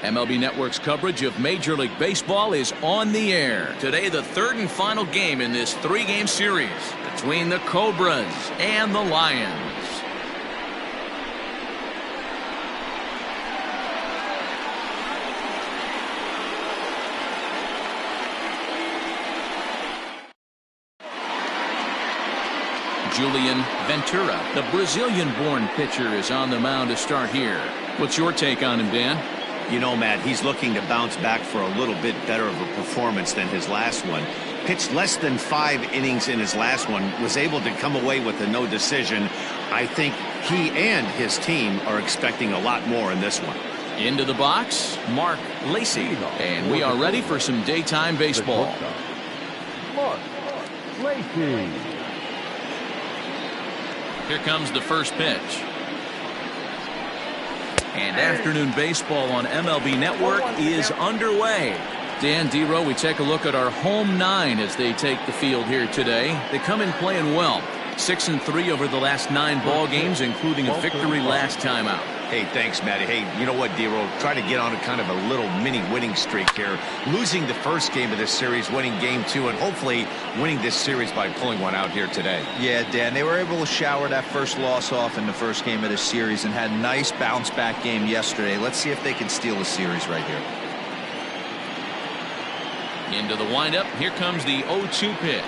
MLB Network's coverage of Major League Baseball is on the air. Today, the third and final game in this three-game series between the Cobras and the Lions. Julian Ventura, the Brazilian-born pitcher, is on the mound to start here. What's your take on him, Dan? You know, Matt, he's looking to bounce back for a little bit better of a performance than his last one. Pitched less than 5 innings in his last one, was able to come away with a no decision. I think he and his team are expecting a lot more in this one. Into the box, Mark Lacey. And we are ready for some daytime baseball. Mark Lacey. Here comes the first pitch. And afternoon baseball on MLB Network is underway. Dan, D-Row, we take a look at our home 9 as they take the field here today. They come in playing well. 6-3 over the last 9 ball games, including a victory last time out. Hey, thanks, Matty. Hey, you know what, D-Row? Try to get on a kind of a little mini winning streak here. Losing the first game of this series, winning game 2, and hopefully winning this series by pulling one out here today. Yeah, Dan, they were able to shower that first loss off in the first game of this series and had a nice bounce-back game yesterday. Let's see if they can steal the series right here. Into the windup. Here comes the 0-2 pitch.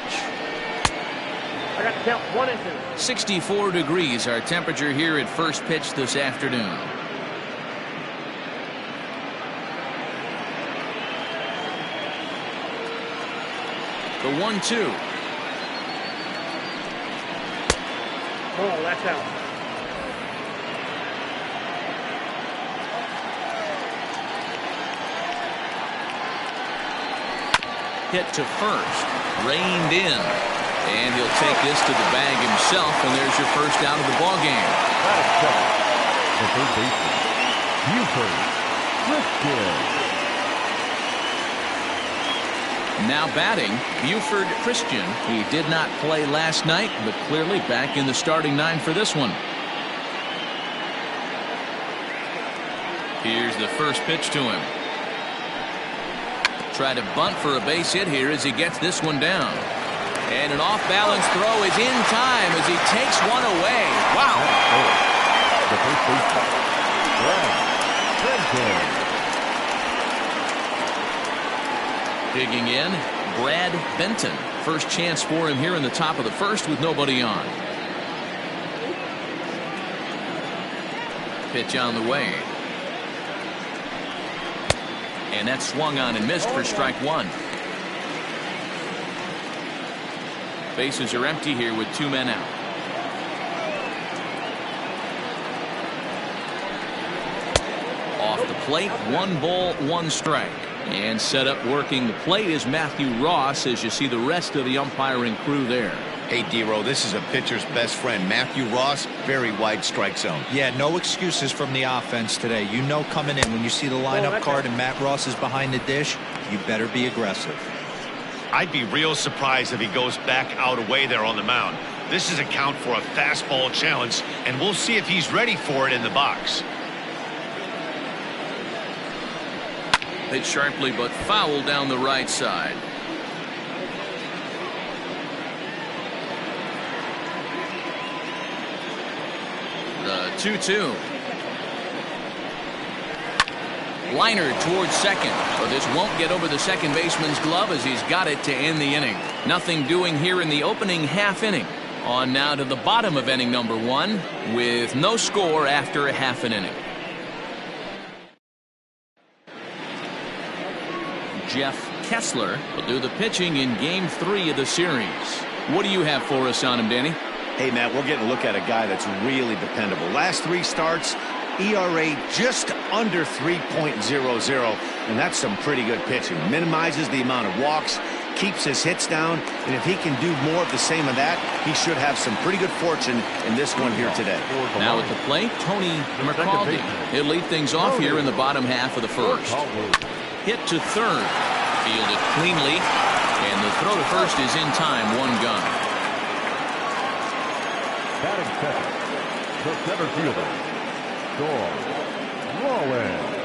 I got to count 1 and 2. 64 degrees our temperature here at first pitch this afternoon. The 1-2. Oh, that's out. Hit to first. Reined in. And he'll take this to the bag himself, and there's your first out of the ball game. The third baseman, Buford Christian. Now batting, Buford Christian. He did not play last night, but clearly back in the starting 9 for this one. Here's the first pitch to him. Try to bunt for a base hit here as he gets this one down. And an off-balance throw is in time as he takes one away. Wow. The first baseman, Brad Benton. Digging in, Brad Benton. First chance for him here in the top of the first with nobody on. Pitch on the way. And that swung on and missed for strike 1. Bases are empty here with 2 men out. Off the plate, 1 ball, 1 strike. And set up working the plate is Matthew Ross as you see the rest of the umpiring crew there. Hey, D-Row, this is a pitcher's best friend. Matthew Ross, very wide strike zone. Yeah, no excuses from the offense today. You know coming in when you see the lineup card and Matt Ross is behind the dish, you better be aggressive. I'd be real surprised if he goes back out away there on the mound. This is a count for a fastball challenge, and we'll see if he's ready for it in the box. Hit sharply but foul down the right side. The 2-2. Liner towards second, but this won't get over the second baseman's glove as he's got it to end the inning. Nothing doing here in the opening half inning. On now to the bottom of inning number 1 with no score after a half an inning. Jeff Kessler will do the pitching in game 3 of the series. What do you have for us on him, Danny? Hey, Matt, we're getting a look at a guy that's really dependable. Last 3 starts, ERA just under 3.00, and that's some pretty good pitching. Minimizes the amount of walks, keeps his hits down, and if he can do more of the same of that, he should have some pretty good fortune in this one here today. Now at the plate, Tony McCaldy. He'll lead things off here in the bottom half of the first. Hit to third, fielded cleanly, and the throw to first is in time, 1 gun. Batting second, the center fielder, Rollins.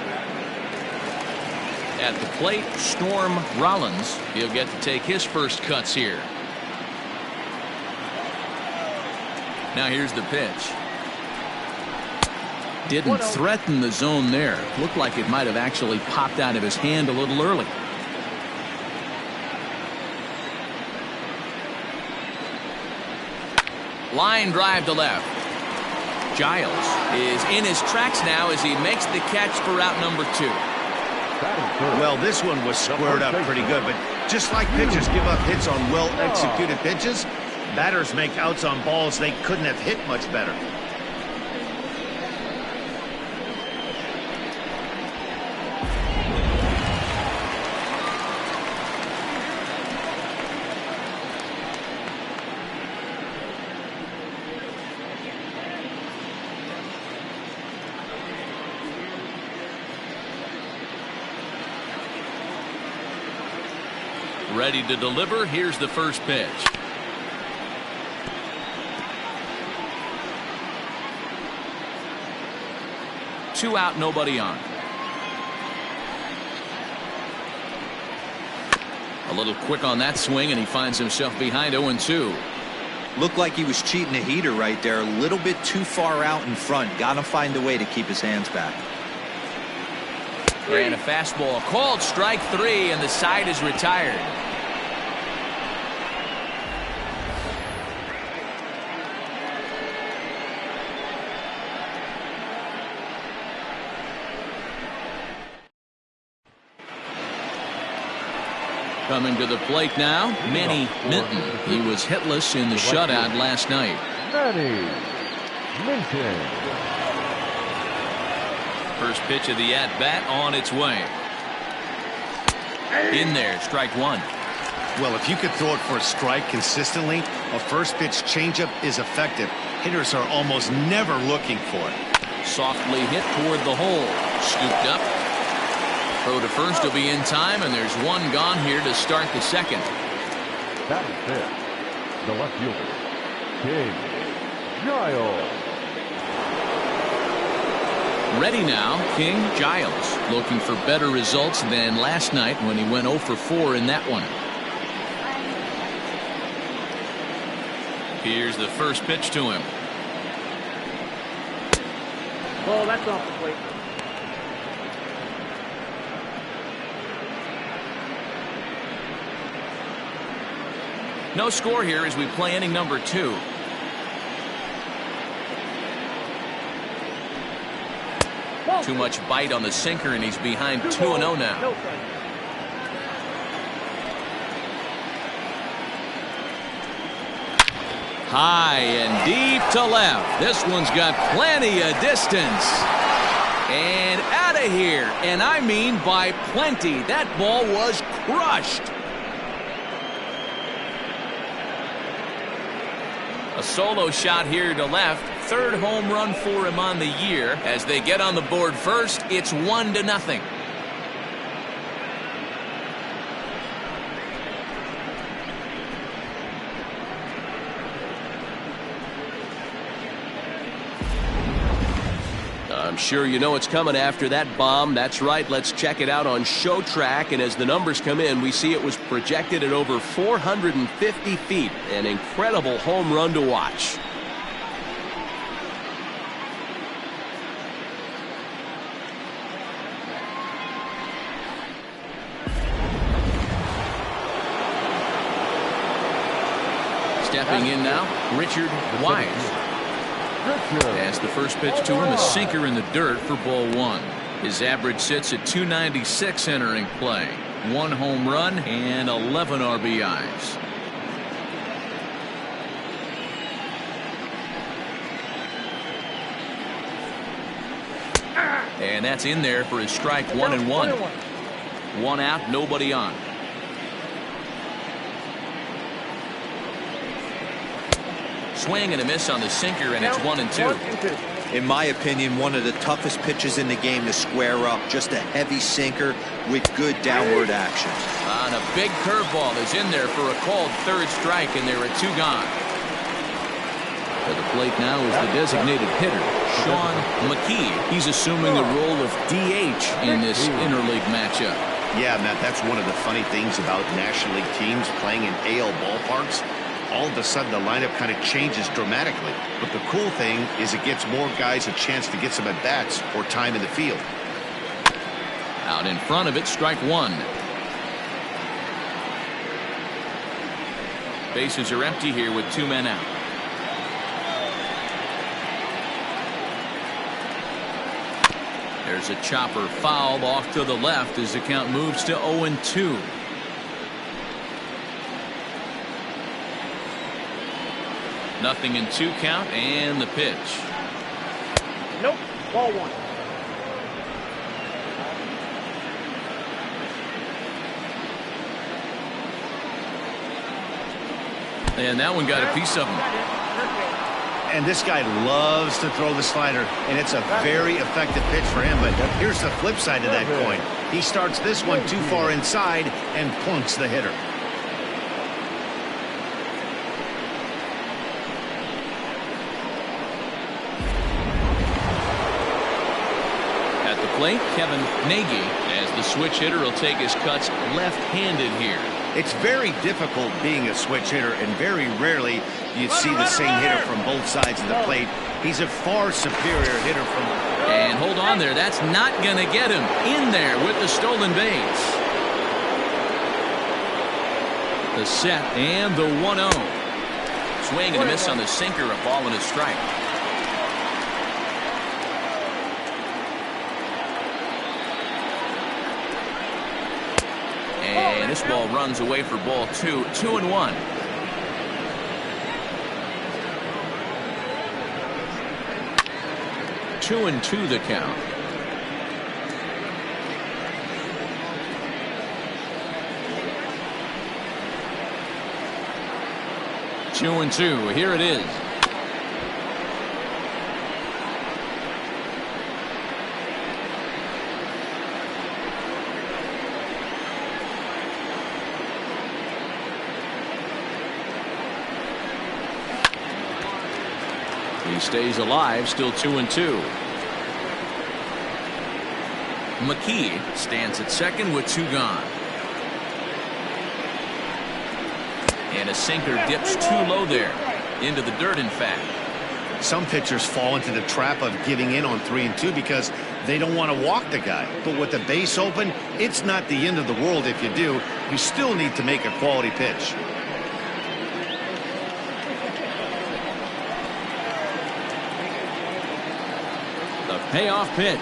At the plate, Storm Rollins. He'll get to take his first cuts here. Now here's the pitch. Didn't threaten the zone there. Looked like it might have actually popped out of his hand a little early. Line drive to left. Giles is in his tracks now as he makes the catch for out number 2. Well, this one was squared up pretty good, but just like pitchers give up hits on well-executed pitches, batters make outs on balls they couldn't have hit much better. Ready to deliver. Here's the first pitch. Two out, nobody on. A little quick on that swing, and he finds himself behind 0-2. Looked like he was cheating a heater right there. A little bit too far out in front. Got to find a way to keep his hands back. And a fastball called strike 3, and the side is retired. Coming to the plate now, Manny Minton. He was hitless in the shutout last night. Manny Minton. First pitch of the at-bat on its way. In there, strike 1. Well, if you could throw it for a strike consistently, a first pitch changeup is effective. Hitters are almost never looking for it. Softly hit toward the hole. Scooped up. Throw to first will be in time, and there's one gone here to start the second. Batting fifth, the left fielder, King Giles. Ready now, King Giles, looking for better results than last night when he went 0 for 4 in that one. Here's the first pitch to him. Ball, that's off the plate. No score here as we play inning number 2. Too much bite on the sinker, and he's behind 2-0 now. High and deep to left. This one's got plenty of distance. And out of here. And I mean by plenty. That ball was crushed. A solo shot here to left. Third home run for him on the year. As they get on the board first, it's 1-0. I'm sure you know what's coming after that bomb. That's right. Let's check it out on Show Track. And as the numbers come in, we see it was projected at over 450 feet. An incredible home run to watch. Stepping in now, Richard Wise. As the first pitch to him, a sinker in the dirt for ball 1. His average sits at 296 entering play. 1 home run and 11 RBIs. And that's in there for his strike 1-1. 1 out, nobody on. Swing and a miss on the sinker, and it's 1-2. In my opinion, one of the toughest pitches in the game to square up. Just a heavy sinker with good downward action. And a big curveball is in there for a called third strike, and there are 2 gone. To the plate now is the designated hitter, Sean McKee. He's assuming the role of DH in this interleague matchup. Yeah, Matt, that's one of the funny things about National League teams playing in AL ballparks. All of a sudden, the lineup kind of changes dramatically. But the cool thing is it gives more guys a chance to get some at-bats or time in the field. Out in front of it, strike one. Bases are empty here with 2 men out. There's a chopper foul off to the left as the count moves to 0-2. Nothing in 2 count, and the pitch. Nope. Ball 1. And that one got a piece of him. And this guy loves to throw the slider, and it's a very effective pitch for him. But here's the flip side of that coin. He starts this one too far inside and plunks the hitter. At the plate, Kevin Nagy, as the switch hitter, will take his cuts left-handed here. It's very difficult being a switch hitter, and very rarely do you see the same hitter from both sides of the plate. He's a far superior hitter from... And hold on there. That's not going to get him in there with the stolen base. The set and the 1-0. Swing and a miss on the sinker, a ball and a strike. And this ball runs away for ball 2. 2-1. Two and 2 the count. Two and 2. Here it is. He stays alive, still 2 and 2. McKee stands at second with 2 gone. And a sinker dips too low there. Into the dirt, in fact. Some pitchers fall into the trap of giving in on 3 and 2 because they don't want to walk the guy. But with the base open, it's not the end of the world if you do. You still need to make a quality pitch. The payoff pitch.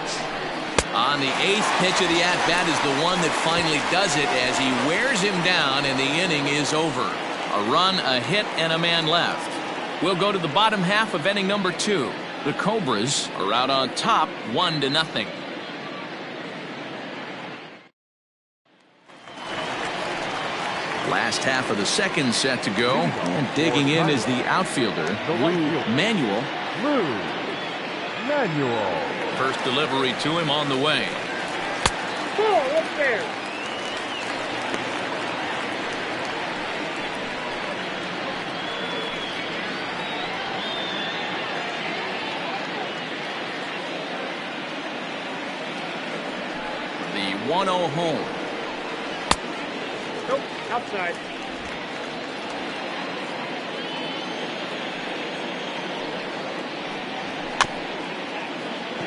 On the 8th pitch of the at-bat is the one that finally does it as he wears him down and the inning is over. A run, a hit, and a man left. We'll go to the bottom half of inning number 2. The Cobras are out on top 1-0. Last half of the second set to go, and digging in is the outfielder, Manuel. First delivery to him on the way. Ball up there. The 1-0 home. Nope. Outside.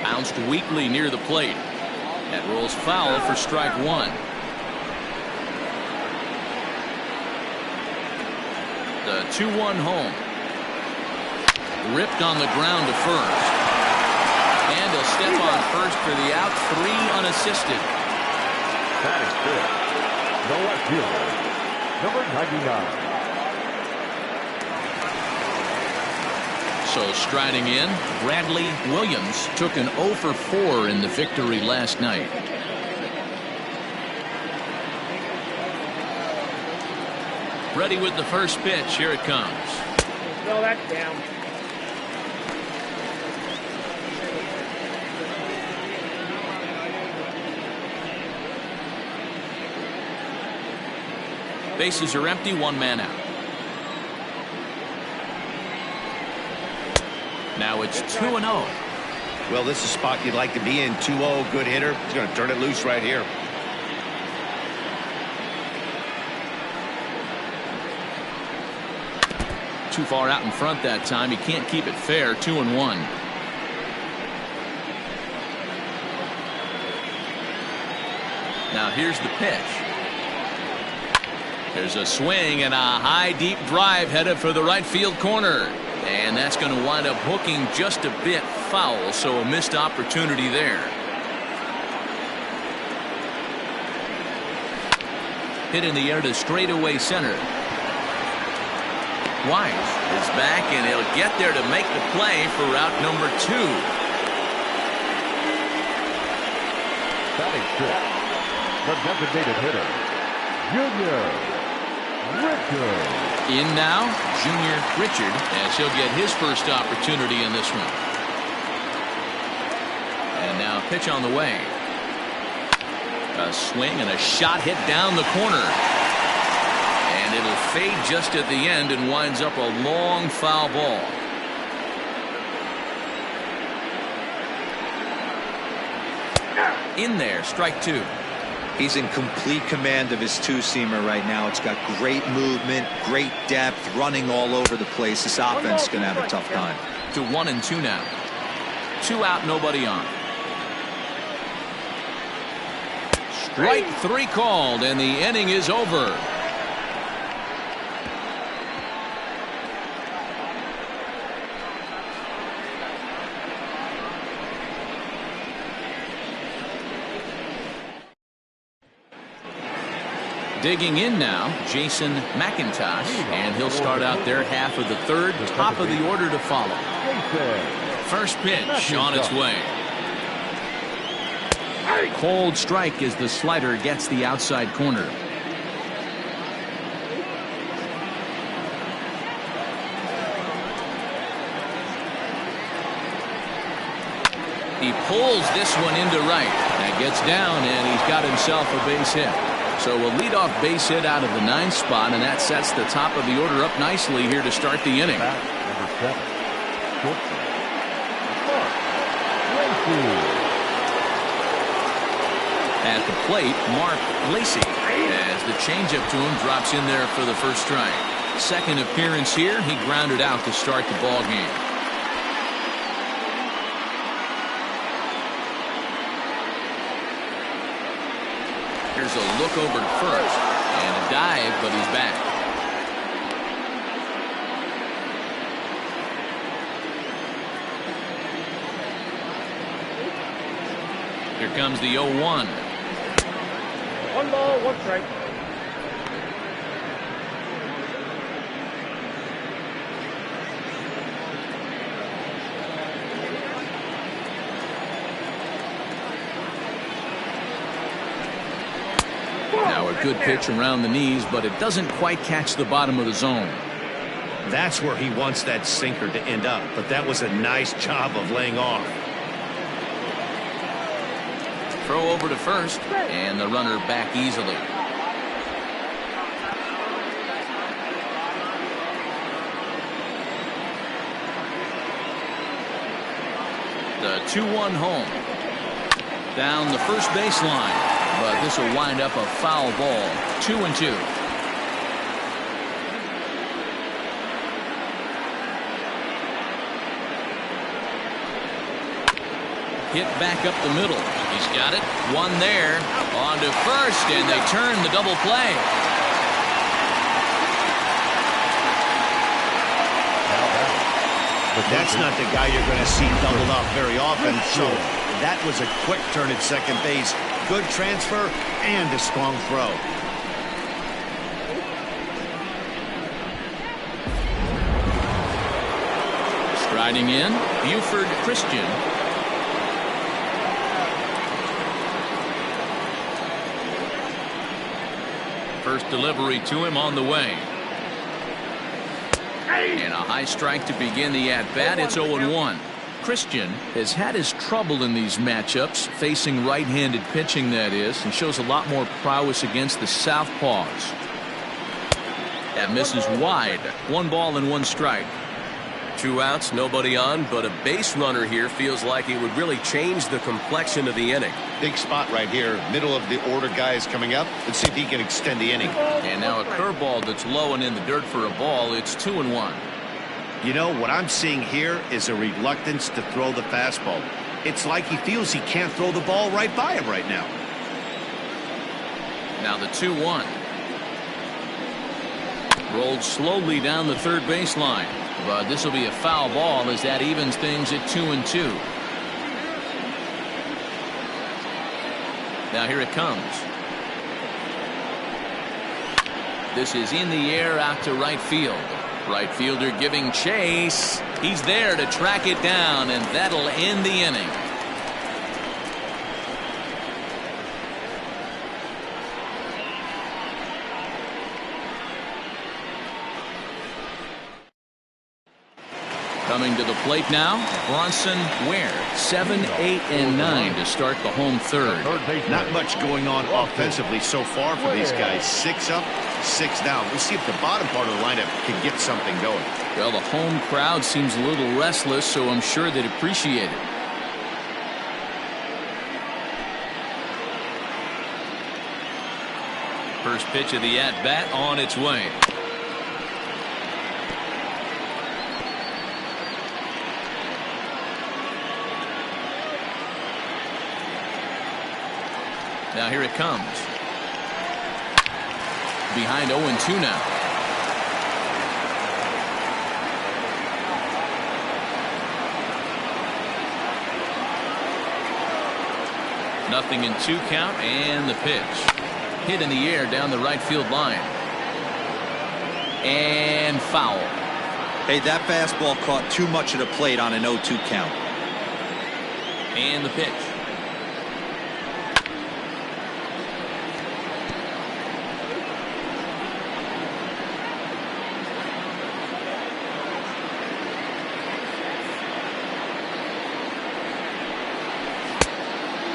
Bounced weakly near the plate. That rolls foul for strike 1. The 2-1 home. Ripped on the ground to first. And he'll step on first for the out. 3 unassisted. That is good. The left fielder, number 99. So striding in, Bradley Williams took an 0 for 4 in the victory last night. Ready with the first pitch. Here it comes. Throw that down. Bases are empty, 1 man out. Now it's 2-0. Well, this is a spot you'd like to be in. 2-0, good hitter. He's going to turn it loose right here. too far out in front that time. He can't keep it fair. 2-1. Now here's the pitch. There's a swing and a high deep drive headed for the right field corner. And that's going to wind up hooking just a bit foul, so a missed opportunity there. Hit in the air to straightaway center. Wise is back, and he'll get there to make the play for route number 2. Batting fifth, the designated hitter, Junior Richard. In now, Junior Richard, as he'll get his first opportunity in this one. And now pitch on the way. A swing and a shot hit down the corner. And it'll fade just at the end and winds up a long foul ball. In there, strike 2. He's in complete command of his two-seamer right now. It's got great movement, great depth, running all over the place. This offense is going to have a tough time. To 1-2 now. 2 out, nobody on. Strike 3 called, and the inning is over. Digging in now, Jason McIntosh, and he'll start out their half of the third, top of the order to follow. First pitch on its way. Cold strike as the slider gets the outside corner. He pulls this one into right. That gets down, and he's got himself a base hit. So a leadoff base hit out of the 9th spot, and that sets the top of the order up nicely here to start the inning. Number 7, shortstop, Mark Lacey. At the plate, Mark Lacey, as the changeup to him drops in there for the first strike. Second appearance here, he grounded out to start the ball game. Here's a look over to first, and a dive, but he's back. Here comes the 0-1. 1 ball, 1 strike. Now a good pitch around the knees, but it doesn't quite catch the bottom of the zone. That's where he wants that sinker to end up, but that was a nice job of laying off. Throw over to first, and the runner back easily. The 2-1 home. Down the first baseline, but this will wind up a foul ball. 2-2. Hit back up the middle. He's got it. One there. On to first, and they turn the double play. That's not the guy you're going to see doubled up very often. So that was a quick turn at second base. Good transfer and a strong throw. Striding in, Buford Christian. First delivery to him on the way. And a high strike to begin the at-bat. It's 0-1. Christian has had his trouble in these matchups, facing right-handed pitching, that is, and shows a lot more prowess against the southpaws. That misses wide. 1 ball and 1 strike. 2 outs, nobody on, but a base runner here feels like it would really change the complexion of the inning. Big spot right here. Middle of the order guy is coming up. Let's see if he can extend the inning. And now a curveball that's low and in the dirt for a ball. It's 2-1. You know, what I'm seeing here is a reluctance to throw the fastball. It's like he feels he can't throw the ball right by him right now. Now the 2-1. Rolled slowly down the third baseline. But this will be a foul ball as that evens things at 2-2. Now here it comes. This is in the air out to right field. Right fielder giving chase. He's there to track it down, and that'll end the inning. Coming to the plate now, Bronson Ware, 7, 8, and 9 to start the home third. Not much going on offensively so far for these guys. 6 up, 6 down. We'll see if the bottom part of the lineup can get something going. Well, the home crowd seems a little restless, so I'm sure they'd appreciate it. First pitch of the at-bat on its way. Now here it comes. Behind 0-2 now. Nothing in 2 count, and the pitch. Hit in the air down the right field line. And foul. Hey, that fastball caught too much of the plate on an 0-2 count. And the pitch.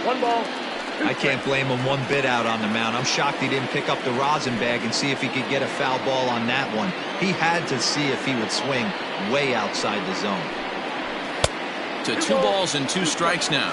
One ball. I can't blame him one bit out on the mound. I'm shocked he didn't pick up the rosin bag and see if he could get a foul ball on that one. He had to see if he would swing way outside the zone. To 2 balls and 2 strikes now.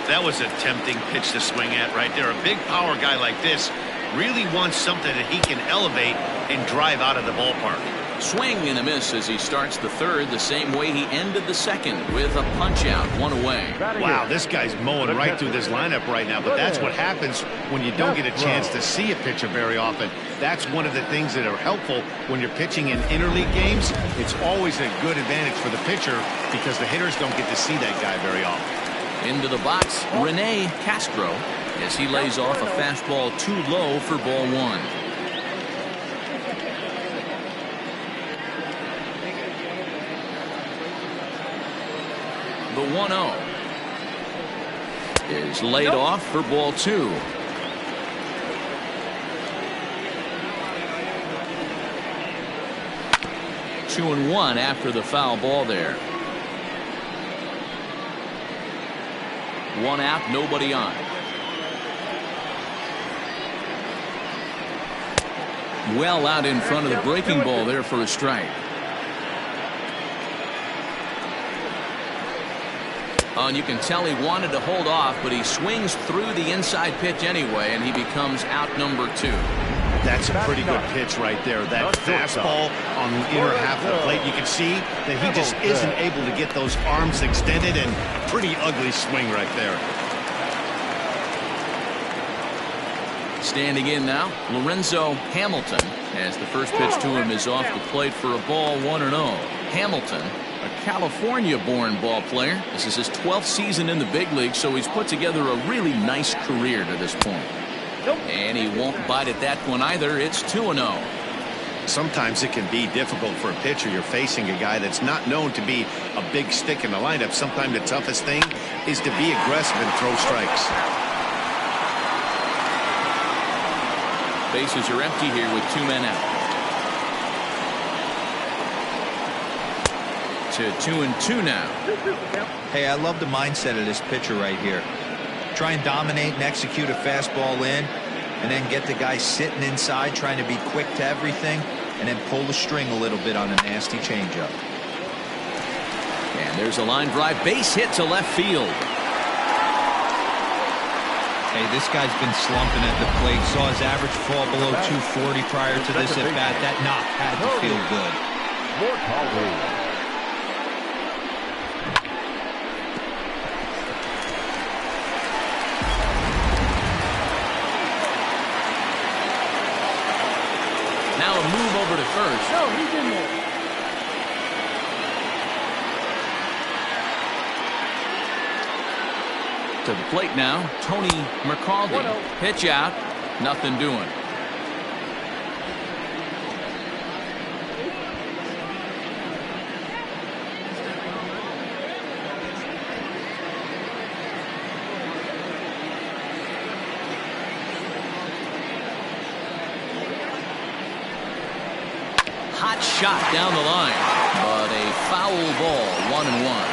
That was a tempting pitch to swing at right there. A big power guy like this really wants something that he can elevate and drive out of the ballpark. Swing and a miss as he starts the third the same way he ended the second with a punch out, 1 away. Wow, this guy's mowing right through this lineup right now, but that's what happens when you don't get a chance to see a pitcher very often. That's one of the things that are helpful when you're pitching in interleague games. It's always a good advantage for the pitcher because the hitters don't get to see that guy very often. Into the box, Rene Castro as he lays off a fastball too low for ball 1. The 1-0 is laid off for ball 2. Two and 1 after the foul ball there. 1 out, nobody on. Well out in front of the breaking ball there for a strike. Oh, and you can tell he wanted to hold off, but he swings through the inside pitch anyway, and he becomes out number 2. That's a pretty good pitch right there. That fastball on the inner half of the plate. You can see that he just isn't able to get those arms extended, and pretty ugly swing right there. Standing in now, Lorenzo Hamilton, as the first pitch to him is off the plate for a ball, 1-0. Hamilton, a California-born ball player. This is his 12th season in the big league, so he's put together a really nice career to this point. And he won't bite at that one either. It's 2-0. Sometimes it can be difficult for a pitcher. You're facing a guy that's not known to be a big stick in the lineup. Sometimes the toughest thing is to be aggressive and throw strikes. Bases are empty here with 2 men out. To 2-2 now. Hey, I love the mindset of this pitcher right here. Try and dominate and execute a fastball in, and then get the guy sitting inside trying to be quick to everything, and then pull the string a little bit on a nasty changeup. And there's a line drive base hit to left field. Hey, this guy's been slumping at the plate. Saw his average fall below 240 prior to this at bat. That knock had to feel good. over to first. No, he's in there. To the plate now, Tony McCaldy. Pitch out, nothing doing. Hot shot down the line, but a foul ball, 1-1.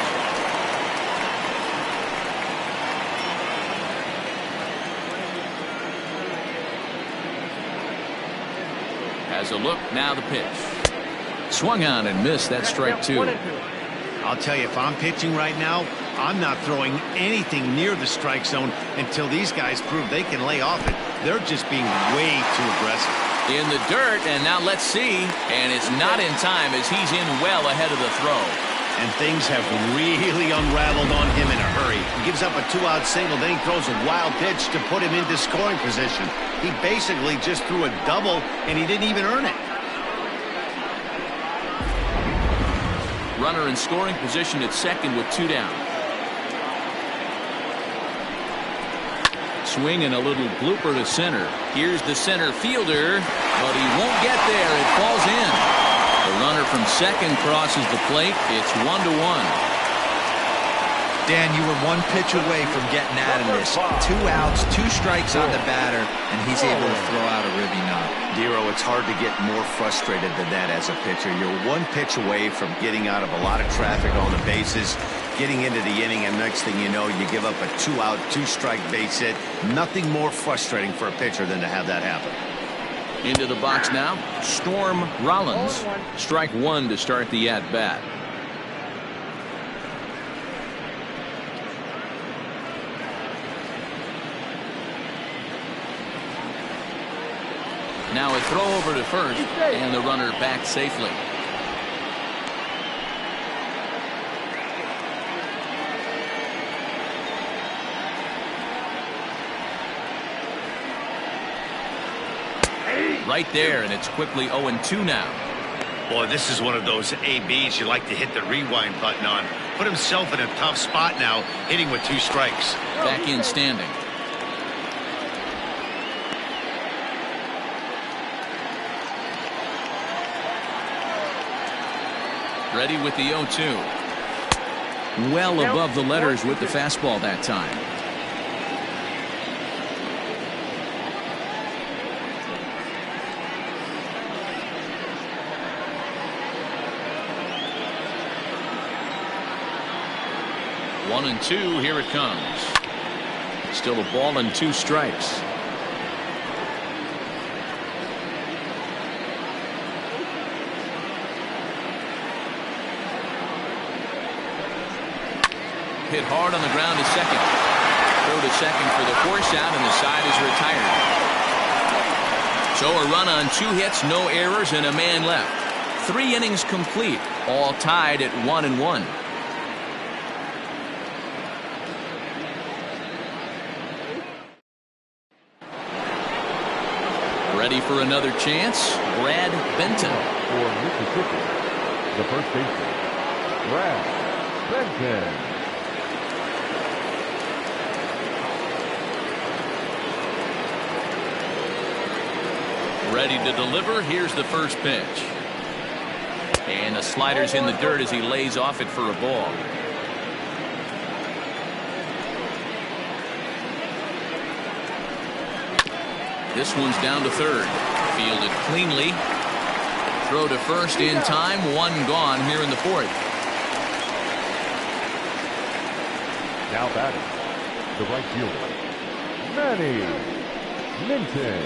Has a look, now the pitch. Swung on and missed, that strike two. I'll tell you, if I'm pitching right now, I'm not throwing anything near the strike zone until these guys prove they can lay off it. They're just being way too aggressive. In the dirt, and now let's see. And it's not in time as he's in well ahead of the throw. And things have really unraveled on him in a hurry. He gives up a 2-out single, then he throws a wild pitch to put him into scoring position. He basically just threw a double, and he didn't even earn it. Runner in scoring position at second with 2 down. Swing and a little blooper to center. Here's the center fielder, but he won't get there. It falls in. The runner from second crosses the plate. It's 1-1. Dan, you were 1 pitch away from getting out of this. 2 outs, 2 strikes on the batter, and he's able to throw out a ribby knob. Dero, it's hard to get more frustrated than that as a pitcher. You're 1 pitch away from getting out of a lot of traffic on the bases, getting into the inning, and next thing you know, you give up a 2-out, 2-strike base hit. Nothing more frustrating for a pitcher than to have that happen. Into the box now, Storm Rollins. Strike 1 to start the at-bat. Now a throw over to first, and the runner back safely. Right there, and it's quickly 0-2 now. Boy, this is one of those ABs you like to hit the rewind button on. Put himself in a tough spot now, hitting with 2 strikes. Back in standing. Ready with the 0-2. Well above the letters with the fastball that time. One and 2, here it comes. Still a ball and 2 strikes. Hit hard on the ground to second. Throw to second for the force out, and the side is retired. So a run on 2 hits, no errors, and a man left. 3 innings complete, all tied at 1-1. Ready for another chance, Brad Benton. For Mississippi, the first baseman, Brad Benton. Ready to deliver. Here's the first pitch. And the slider's in the dirt as he lays off it for a ball. This one's down to third. Fielded cleanly. Throw to first in time. 1 gone here in the 4th. Now batting, the right fielder, Manny Minton.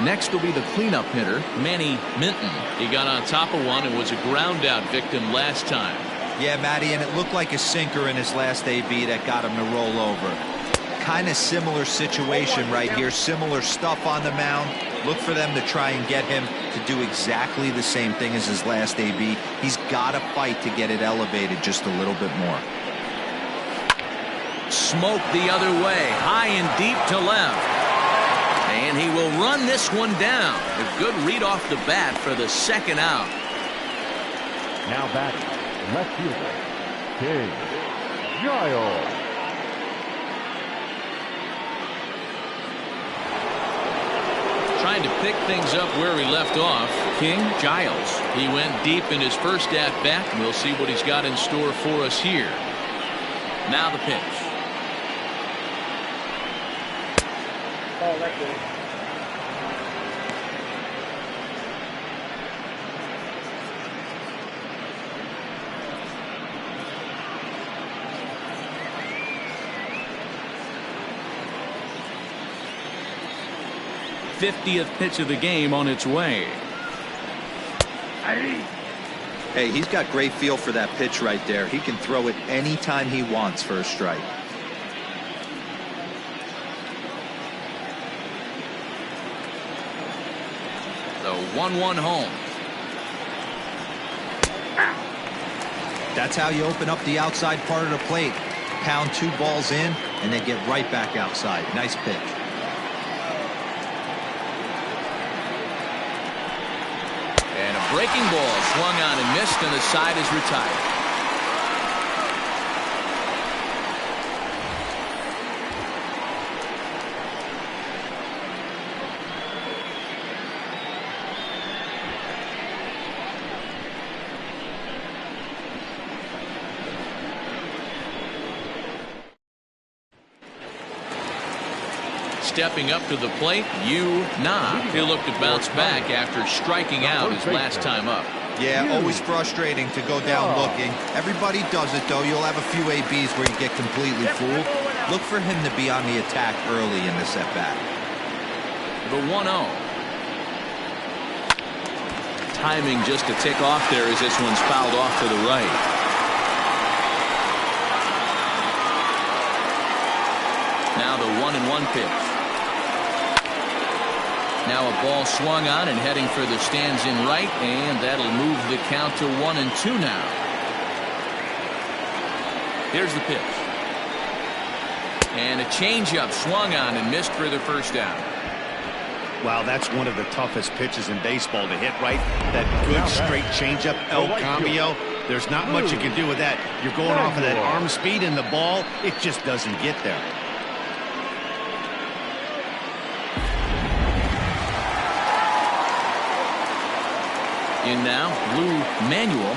Next will be the cleanup hitter, Manny Minton. He got on top of one and was a ground out victim last time. Yeah, Matty, and it looked like a sinker in his last AB that got him to roll over. Kind of similar situation right here. Similar stuff on the mound. Look for them to try and get him to do exactly the same thing as his last AB. He's got to fight to get it elevated just a little bit more. Smoke the other way, high and deep to left. And he will run this one down. A good read off the bat for the second out. Now batting, left fielder, King Giles. Trying to pick things up where he left off. King Giles. He went deep in his first at bat, and we'll see what he's got in store for us here. Now the pitch. Oh, that's good. 50th pitch of the game on its way. Hey, he's got great feel for that pitch right there. He can throw it anytime he wants for a strike. The 1-1 home. That's how you open up the outside part of the plate. Pound 2 balls in and then get right back outside. Nice pitch. And a breaking ball swung on and missed, and the side is retired. Stepping up to the plate, he'll look to bounce back after striking out his last time up. Yeah, always frustrating to go down looking. Everybody does it, though. You'll have a few ABs where you get completely fooled. Look for him to be on the attack early in this at-bat. The 1-0. Timing just a tick off there as this one's fouled off to the right. Now the 1-1 pitch. Now a ball swung on and heading for the stands in right, and that'll move the count to 1-2 now. Here's the pitch. And a changeup swung on and missed for the first down. Wow, that's one of the toughest pitches in baseball to hit right. That good straight changeup, El Cambio. There's not much you can do with that. You're going off of that arm speed, and the ball, it just doesn't get there. In now, Lou Manuel.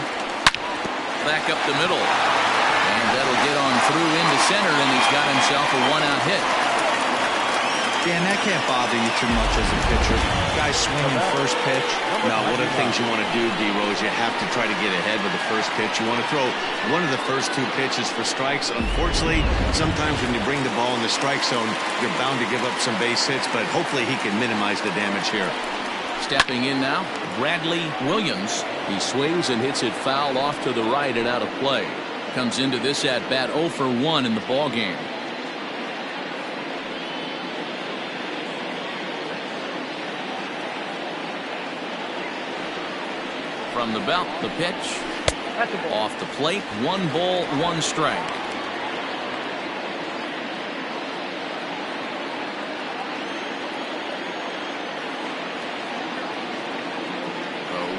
Back up the middle. And that'll get on through into center, and he's got himself a 1-out hit. Dan, that can't bother you too much as a pitcher. Guy swinging first pitch. No, one of the things you want to do, D-Rose, you have to try to get ahead with the first pitch. You want to throw one of the first 2 pitches for strikes. Unfortunately, sometimes when you bring the ball in the strike zone, you're bound to give up some base hits, but hopefully he can minimize the damage here. Stepping in now, Bradley Williams. He swings and hits it foul off to the right and out of play. Comes into this at bat 0 for 1 in the ball game. From the belt, the pitch. Off the plate, 1 ball, 1 strike.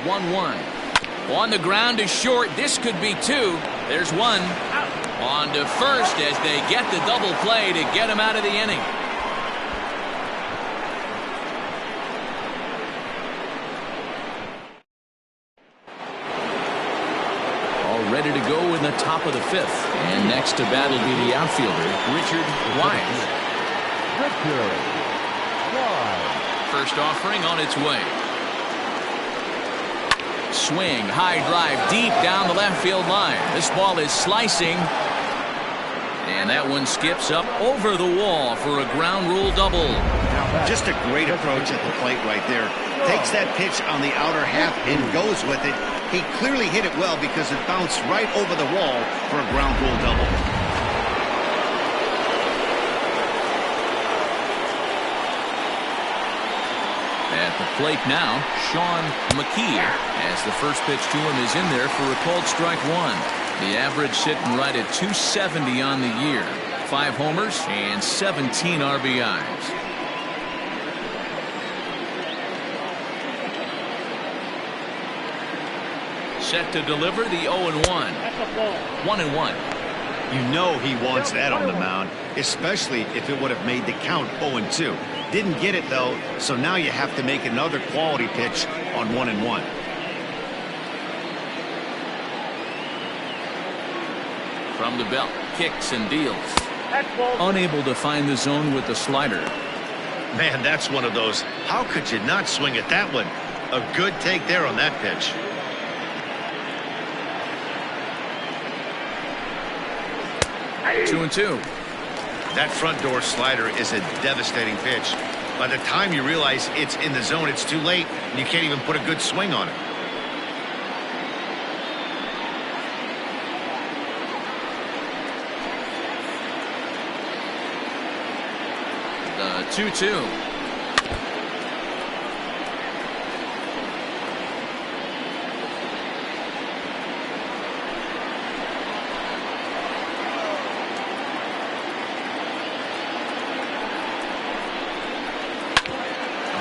1-1. On the ground is short. This could be 2. There's 1. On to first as they get the double play to get him out of the inning. All ready to go in the top of the 5th. And next to bat will be the outfielder, Richard Wise. First offering on its way. Swing, high drive, deep down the left field line. This ball is slicing. And that one skips up over the wall for a ground rule double. Just a great approach at the plate right there. Takes that pitch on the outer half and goes with it. He clearly hit it well because it bounced right over the wall for a ground rule double. At the plate now, Sean McKee, as the first pitch to him is in there for a called strike 1. The average sitting right at 270 on the year. 5 homers and 17 RBIs. Set to deliver the 0-1. That's a ball. 1-1. You know he wants that on the mound, especially if it would have made the count 0-2. Didn't get it, though, so now you have to make another quality pitch on 1-1. From the belt, kicks and deals. That's ball. Unable to find the zone with the slider. Man, that's one of those. How could you not swing at that one? A good take there on that pitch. Hey. 2-2. That front door slider is a devastating pitch. By the time you realize it's in the zone, it's too late, and you can't even put a good swing on it. The 2-2.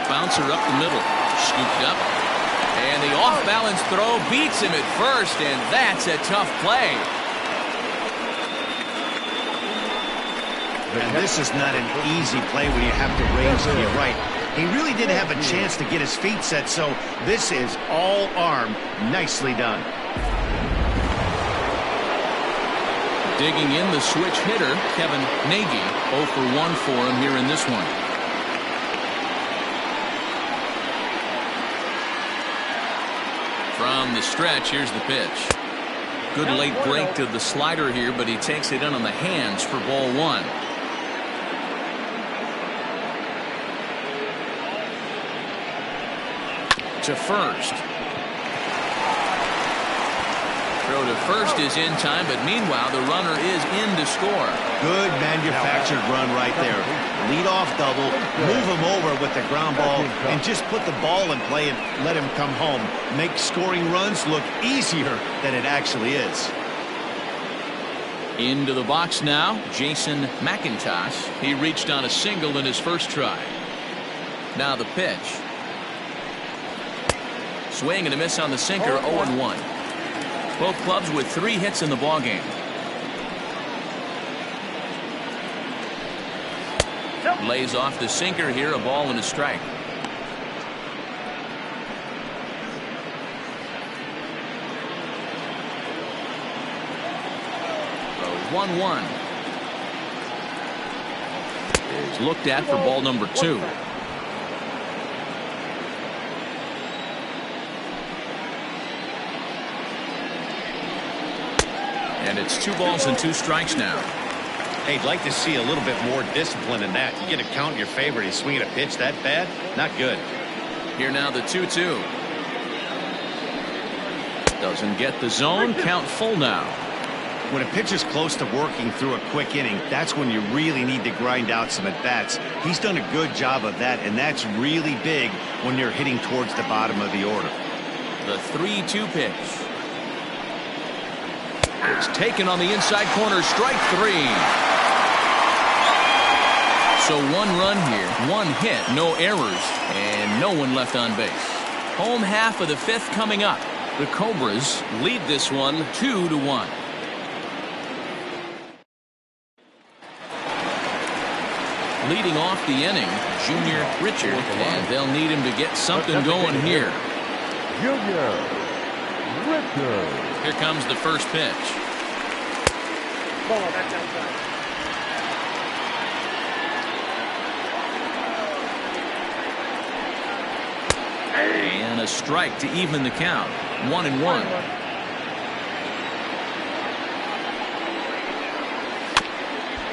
Bouncer up the middle, scooped up, and the off-balance throw beats him at first, and that's a tough play. And this is not an easy play when you have to raise to your right. He really didn't have a chance to get his feet set, so this is all arm. Nicely done. Digging in the switch hitter, Kevin Nagy, 0 for 1 for him here in this one. From the stretch, here's the pitch. Good late break to the slider here, but he takes it in on the hands for ball 1. To first. Throw to first is in time, but meanwhile the runner is in to score. Good manufactured run right there. Lead off double, move him over with the ground ball, and just put the ball in play and let him come home. Make scoring runs look easier than it actually is. Into the box now, Jason McIntosh. He reached on a single in his first try. Now the pitch. Swing and a miss on the sinker, 0-1. Both clubs with 3 hits in the ballgame. Lays off the sinker here, a ball and a strike. The 1-1 is looked at for ball number 2. And it's 2 balls and 2 strikes now. Hey, I'd like to see a little bit more discipline in that. You get a count in your favor and he's swinging a pitch that bad? Not good. Here now the 2-2. Doesn't get the zone. Count full now. When a pitcher's close to working through a quick inning, that's when you really need to grind out some at-bats. He's done a good job of that, and that's really big when you're hitting towards the bottom of the order. The 3-2 pitch. It's taken on the inside corner. Strike 3. So 1 run here, 1 hit, no errors, and no one left on base. Home half of the 5th coming up. The Cobras lead this one 2-1. Leading off the inning, Junior Richard, and they'll need him to get something going here. Junior Richard. Here comes the first pitch. Ball, that's outside. And a strike to even the count. 1-1.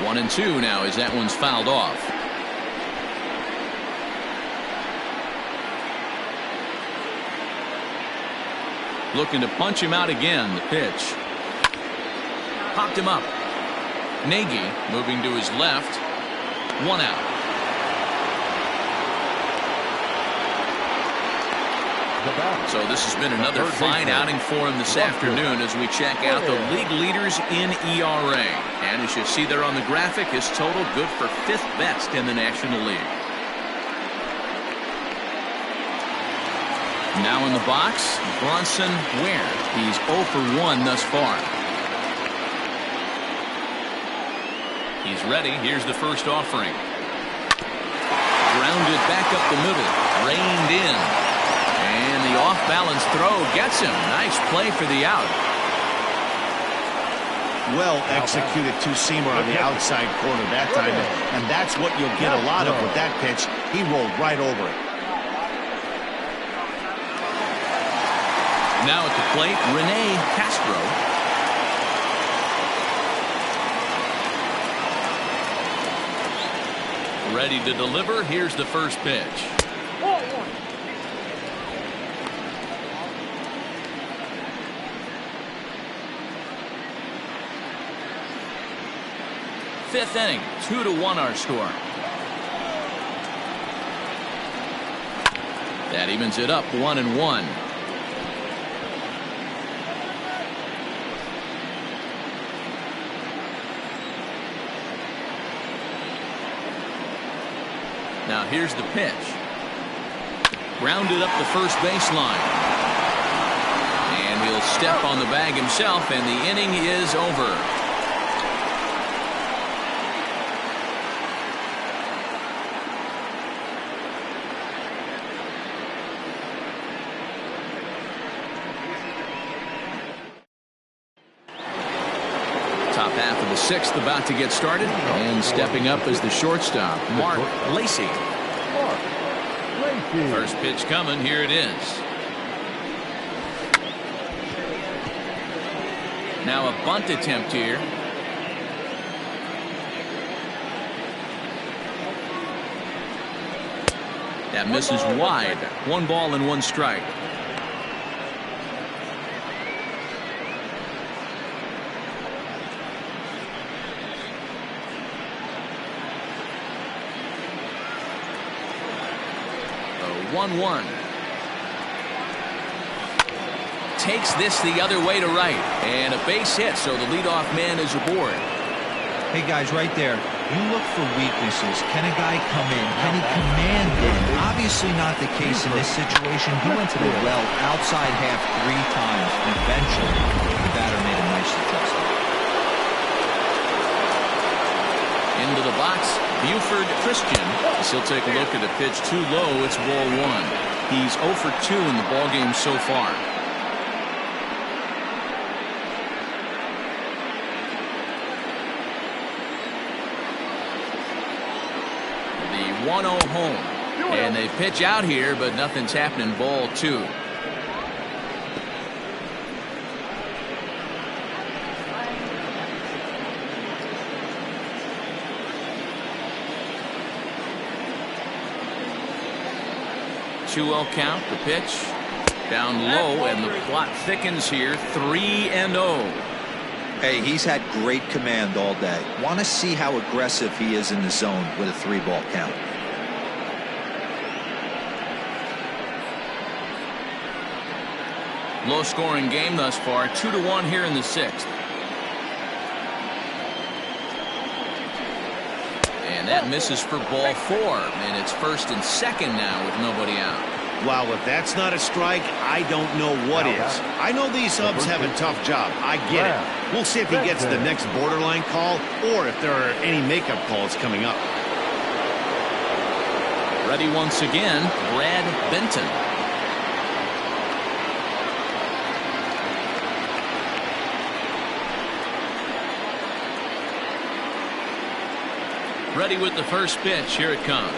1-2 now as that one's fouled off. Looking to punch him out again. The pitch. Popped him up. Nagy moving to his left. 1 out. So this has been another fine outing for him this afternoon as we check out the league leaders in ERA. And as you see there on the graphic, his total good for 5th best in the National League. Now in the box, Bronson Ware. He's 0 for 1 thus far. He's ready. Here's the first offering. Grounded back up the middle. Reined in. And the off-balance throw gets him. Nice play for the out. Well executed two-seamer on the outside corner that time. And that's what you'll get a lot of with that pitch. He rolled right over it. Now at the plate, Rene Castro. Ready to deliver. Here's the first pitch. 0-1. Fifth inning, 2-1 our score. That evens it up 1-1. Now here's the pitch. Grounded up the first baseline. And he'll step on the bag himself, and the inning is over. Top half of the sixth about to get started, and stepping up as the shortstop, Mark Lacey. First pitch coming. Here it is. Now a bunt attempt here. That misses wide. 1 ball and 1 strike. The 1-1. Takes this the other way to right, and a base hit, so the leadoff man is aboard. Hey guys, right there, you look for weaknesses. Can a guy come in? Can he command in? Obviously not the case in this situation. He went to the well outside half 3 times, and eventually the batter made a nice adjustment. Into the box, Buford Christian. As he'll take a look at a pitch too low. It's ball 1. He's 0 for 2 in the ballgame so far. The 1-0 home. And they pitch out here, but nothing's happening. Ball 2. Two-0 count. The pitch down low, and the plot thickens here. 3-0. Hey, he's had great command all day. Want to see how aggressive he is in the zone with a 3-ball count. Low-scoring game thus far. 2-1 here in the 6th. And that misses for ball 4. And it's 1st and 2nd now with nobody out. Wow, if that's not a strike, I don't know what is. I know these subs have a tough job. I get it. We'll see if he gets the next borderline call or if there are any makeup calls coming up. Ready once again, Brad Benton. Ready with the first pitch. Here it comes.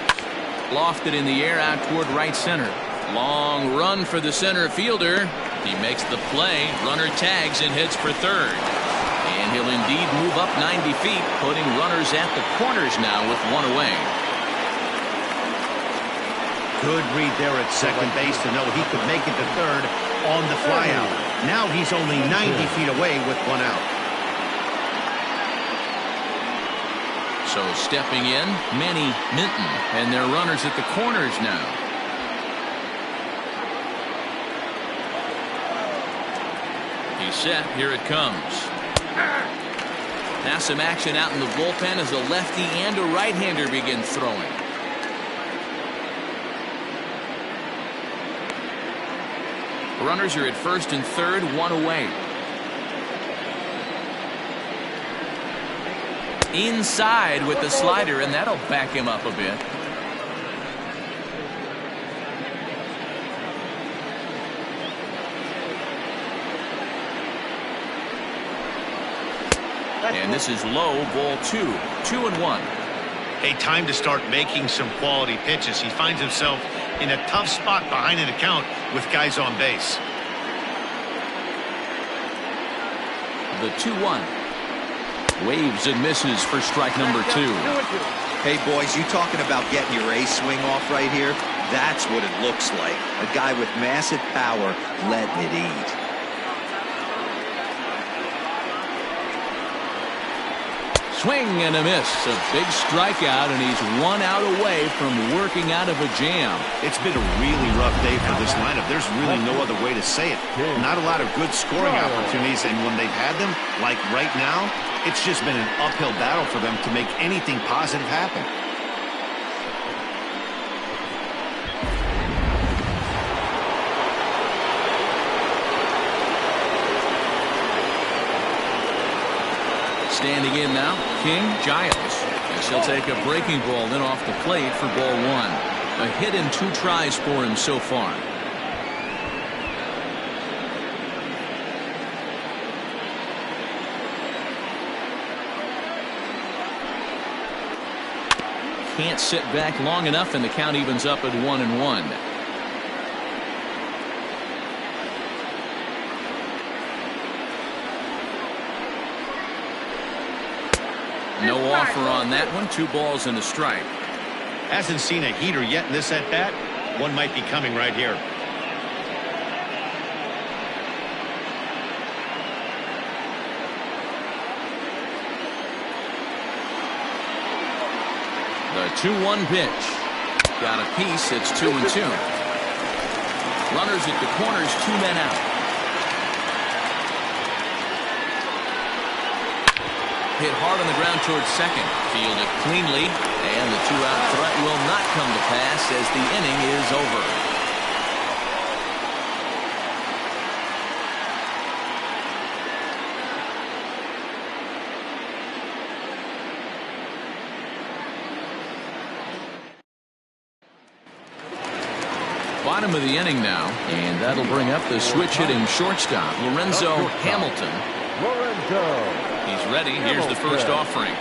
Lofted in the air out toward right center. Long run for the center fielder. He makes the play. Runner tags and heads for third. And he'll indeed move up 90 feet, putting runners at the corners now with 1 away. Good read there at second base to know he could make it to third on the flyout. Now he's only 90 feet away with 1 out. So stepping in, Manny Minton, and their runners at the corners now. He's set. Here it comes. Now some action out in the bullpen as a lefty and a right-hander begin throwing. Runners are at first and third, one away. Inside with the slider, and that'll back him up a bit. And this is low, ball 2, 2-1. Hey, time to start making some quality pitches. He finds himself in a tough spot behind an account with guys on base. The 2-1. Waves and misses for strike number 2. Hey, boys, you talking about getting your ace swing off right here? That's what it looks like. A guy with massive power letting it eat. Swing and a miss. A big strikeout, and he's 1 out away from working out of a jam. It's been a really rough day for this lineup. There's really no other way to say it. Not a lot of good scoring opportunities, and when they've had them, like right now, it's just been an uphill battle for them to make anything positive happen. Standing in now, King Giles. As he'll take a breaking ball then off the plate for ball 1. A hit in 2 tries for him so far. Can't sit back long enough, and the count evens up at 1-1. No offer on that one. 2 balls and a strike. Hasn't seen a heater yet in this at-bat. One might be coming right here. The 2-1 pitch. Got a piece. It's 2-2. Runners at the corners, 2 men out. Hit hard on the ground towards second. Fielded cleanly, and the 2-out threat will not come to pass as the inning is over. Bottom of the inning now, and that'll bring up the switch hitting shortstop, Lorenzo Hamilton. He's ready. Here's the first offering.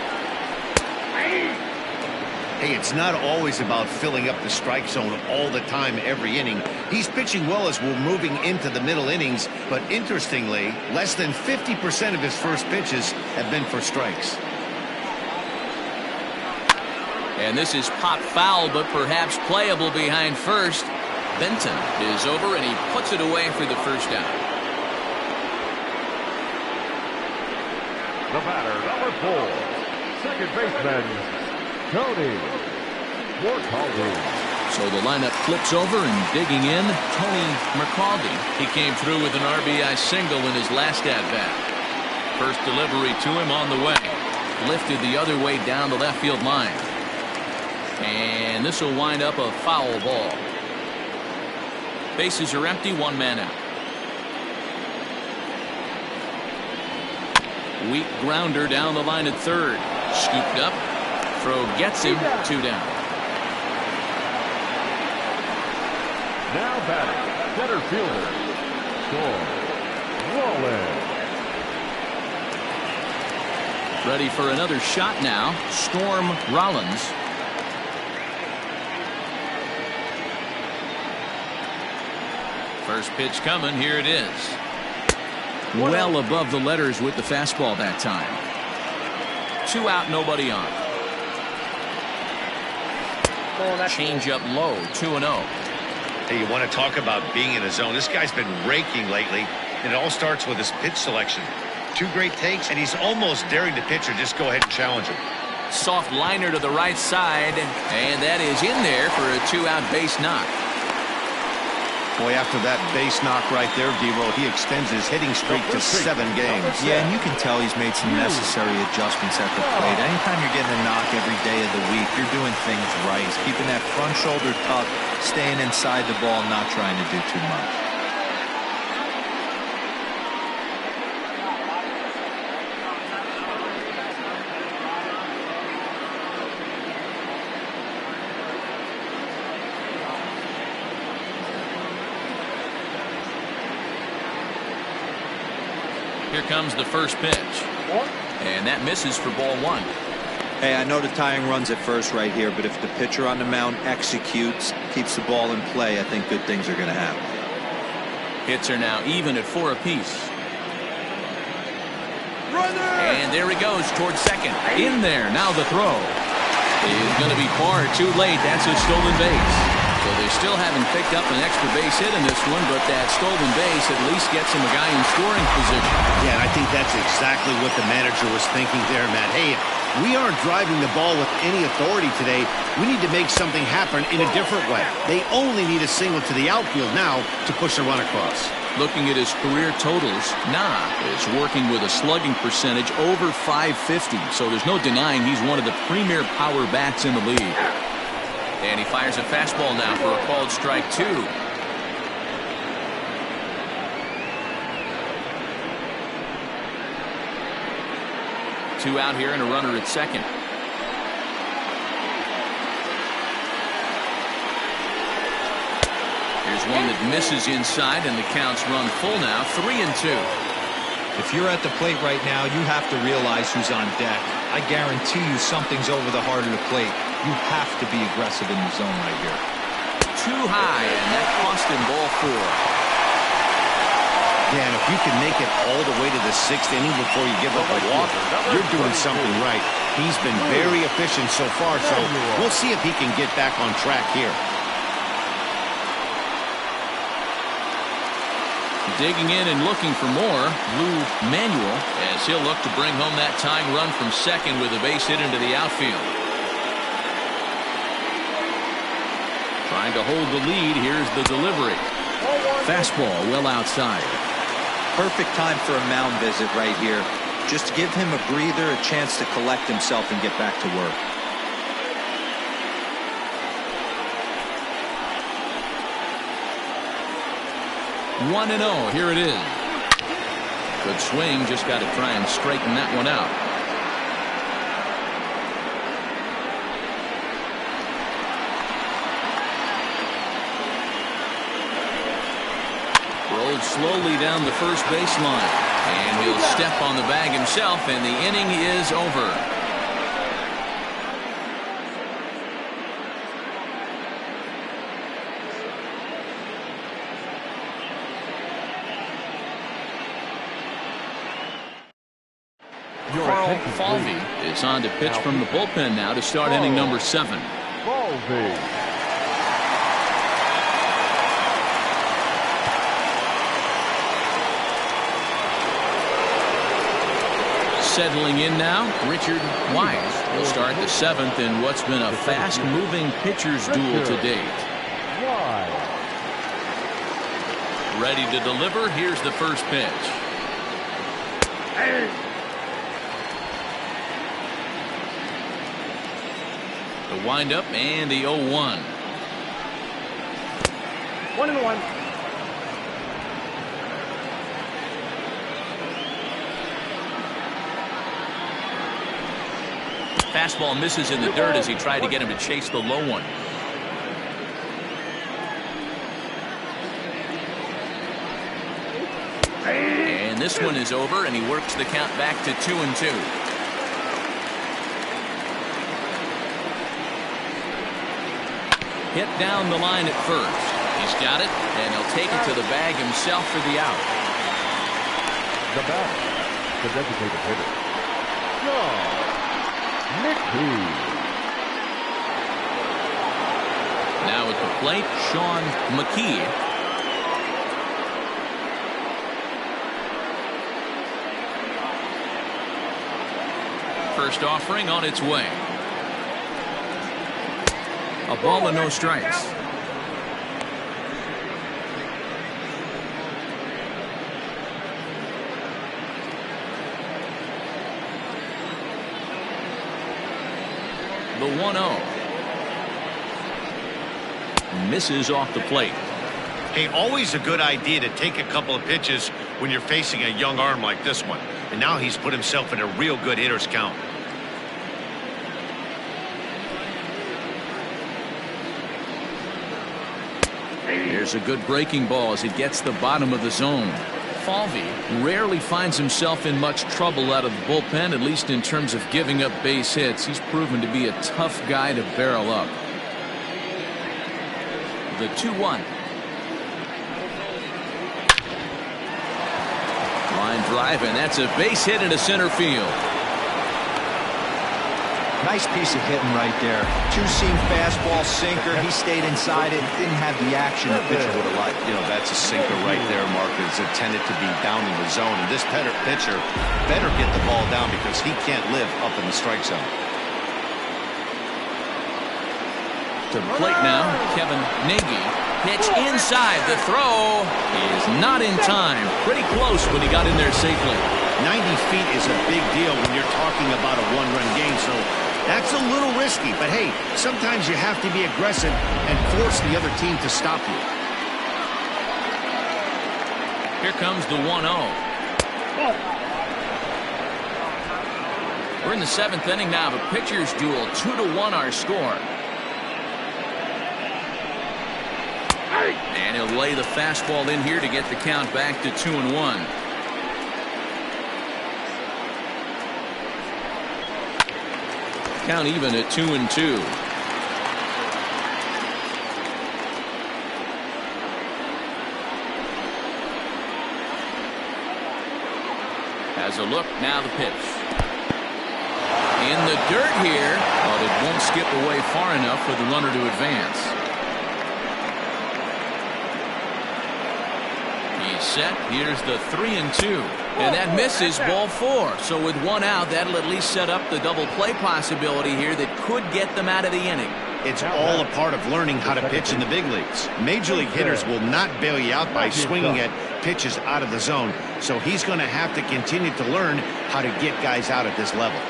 Hey, it's not always about filling up the strike zone all the time every inning. He's pitching well as we're moving into the middle innings, but interestingly, less than 50% of his first pitches have been for strikes. And this is pop foul, but perhaps playable behind first. Benton is over, and he puts it away for the first out. The batter, number 4, second baseman, Tony McCaldy. So the lineup flips over, and digging in, Tony McCaldy. He came through with an RBI single in his last at-bat. First delivery to him on the way. Lifted the other way down the left field line. And this will wind up a foul ball. Bases are empty, 1 man out. Weak grounder down the line at third. Scooped up. Throw gets him. 2 down. Now batting, center fielder, Storm Rollins. Ready for another shot now. Storm Rollins. First pitch coming. Here it is. Well above the letters with the fastball that time. 2 out, nobody on. Change up low, 2-0. Hey, you want to talk about being in the zone? This guy's been raking lately, and it all starts with his pitch selection. 2 great takes, and he's almost daring the pitcher just go ahead and challenge him. Soft liner to the right side, and that is in there for a 2-out base knock. Boy, after that base knock right there, D-Roll, he extends his hitting streak to 7 games. Yeah, and you can tell he's made some necessary adjustments at the plate. Anytime you're getting a knock every day of the week, you're doing things right. He's keeping that front shoulder tucked, staying inside the ball, not trying to do too much. Here comes the first pitch. And that misses for ball one. Hey, I know the tying runs at first right here, but if the pitcher on the mound executes, keeps the ball in play, I think good things are going to happen. Hits are now even at 4 apiece. And there he goes towards second. In there. Now the throw is going to be far too late. That's a stolen base. So they still haven't picked up an extra base hit in this one, but that stolen base at least gets him a guy in scoring position. Yeah, and I think that's exactly what the manager was thinking there, Matt. Hey, if we aren't driving the ball with any authority today, we need to make something happen in a different way. They only need a single to the outfield now to push a run across. Looking at his career totals, Nah is working with a slugging percentage over .550, so there's no denying he's one of the premier power bats in the league. And he fires a fastball now for a called strike 2. 2 out here and a runner at second. Here's one that misses inside, and the count's run full now, 3-2. If you're at the plate right now, you have to realize who's on deck. I guarantee you something's over the heart of the plate. You have to be aggressive in the zone right here. Too high, and that cost him ball 4. Yeah, and if you can make it all the way to the 6th inning before you give up a walk, you're doing something right. He's been very efficient so far, so we'll see if he can get back on track here. Digging in and looking for more, Lou Manuel, as he'll look to bring home that tying run from second with a base hit into the outfield. Trying to hold the lead. Here's the delivery. Fastball well outside. Perfect time for a mound visit right here. Just give him a breather, a chance to collect himself and get back to work. One and 0. Here it is. Good swing. Just got to try and straighten that one out. Rolled slowly down the first baseline, and he'll step on the bag himself, and the inning is over. Carl Falvey is on to pitch from the bullpen now to start inning number 7. Falvey. Settling in now, Richard Wise will start the 7th in what's been a fast-moving pitcher's duel to date. Ready to deliver. Here's the first pitch. The windup and the 0-1. 1-1. Fastball misses in the dirt as he tried to get him to chase the low one. And this one is over, and he works the count back to 2-2. Hit down the line at first. He's got it, and he'll take it to the bag himself for the out. The batter, the designated hitter, John McKee. Now at the plate, Sean McKee. First offering on its way. A ball and no strikes. The 1-0. Misses off the plate. Hey, always a good idea to take a couple of pitches when you're facing a young arm like this one. And now he's put himself in a real good hitter's count. Here's a good breaking ball as it gets the bottom of the zone. Falvey rarely finds himself in much trouble out of the bullpen, at least in terms of giving up base hits. He's proven to be a tough guy to barrel up. The 2-1. Line drive, and that's a base hit into center field. Nice piece of hitting right there. Two-seam fastball, sinker. He stayed inside it. Didn't have the action the pitcher would have liked. You know, that's a sinker right there, Mark. It's intended to be down in the zone. And this pitcher better get the ball down because he can't live up in the strike zone. To the plate now, Kevin Nagy. Pitch inside. The throw is not in time. Pretty close when he got in there safely. 90 feet is a big deal when you're talking about a one-run game, so that's a little risky. But hey, sometimes you have to be aggressive and force the other team to stop you. Here comes the 1-0. We're in the 7th inning now of a pitcher's duel. 2-1 our score. And he'll lay the fastball in here to get the count back to 2-1. Count even at 2-2. Has a look, now the pitch. In the dirt here, but it won't skip away far enough for the runner to advance. He's set. Here's the 3-2. And that misses, ball 4. So with 1 out, that'll at least set up the double play possibility here that could get them out of the inning. It's all a part of learning how to pitch in the big leagues. Major league hitters will not bail you out by swinging at pitches out of the zone. So he's going to have to continue to learn how to get guys out at this level.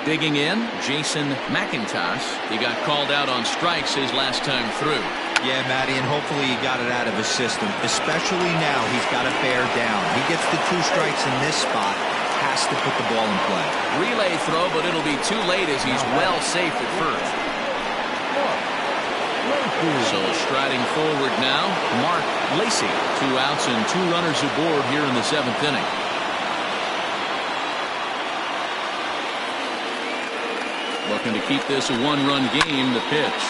Digging in, Jason McIntosh. He got called out on strikes his last time through. Yeah, Matty, and hopefully he got it out of his system. Especially now, he's got to bear down. He gets the 2 strikes in this spot. Has to put the ball in play. Relay throw, but it'll be too late as he's well safe at first. So striding forward now, Mark Lacey. 2 outs and 2 runners aboard here in the 7th inning. Looking to keep this a 1-run game. The pitch.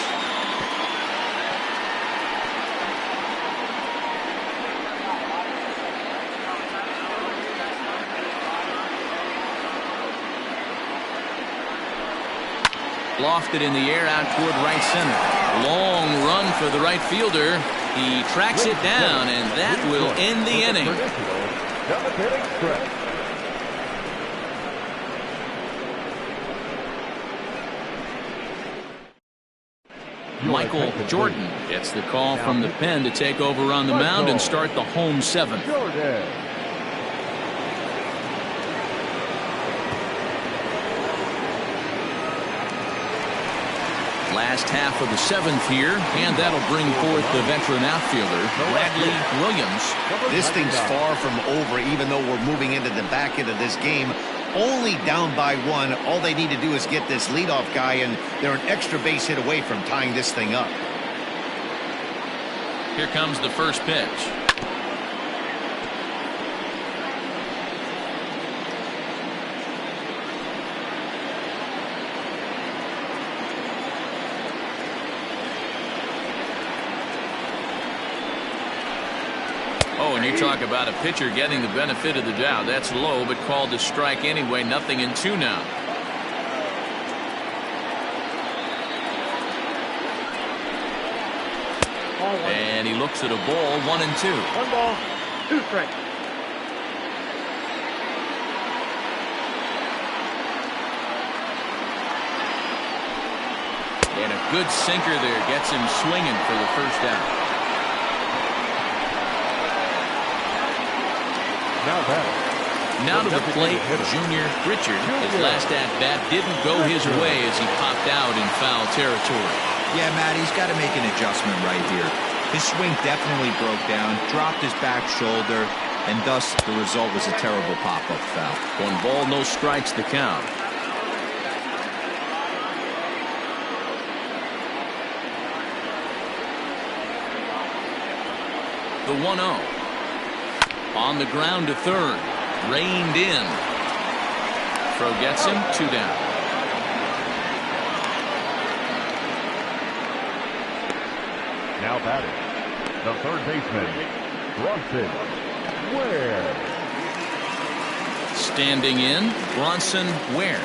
Lofted in the air out toward right center. Long run for the right fielder. He tracks it down, and that will end the inning. Michael Jordan gets the call from the pen to take over on the mound and start the home 7th. Last half of the 7th here, and that'll bring forth the veteran outfielder, Bradley Williams. This thing's far from over, even though we're moving into the back end of this game. Only down by 1. All they need to do is get this leadoff guy, and they're an extra base hit away from tying this thing up. Here comes the first pitch. Oh, and you talk about a pitcher getting the benefit of the doubt. That's low, but called a strike anyway. 0-2 now. And he looks at a ball. 1-2. 1 ball, 2 strikes. And a good sinker there gets him swinging for the first out. Now to the plate, Junior Richard. His last at-bat didn't go his way as he popped out in foul territory. Yeah, Matt, he's got to make an adjustment right here. His swing definitely broke down, dropped his back shoulder, and thus the result was a terrible pop-up foul. 1 ball, no strikes the count. The 1-0. On the ground to third. Reined in. Throw gets him. 2 down. Now batting, the third baseman, Bronson Ware. Standing in, Bronson Ware.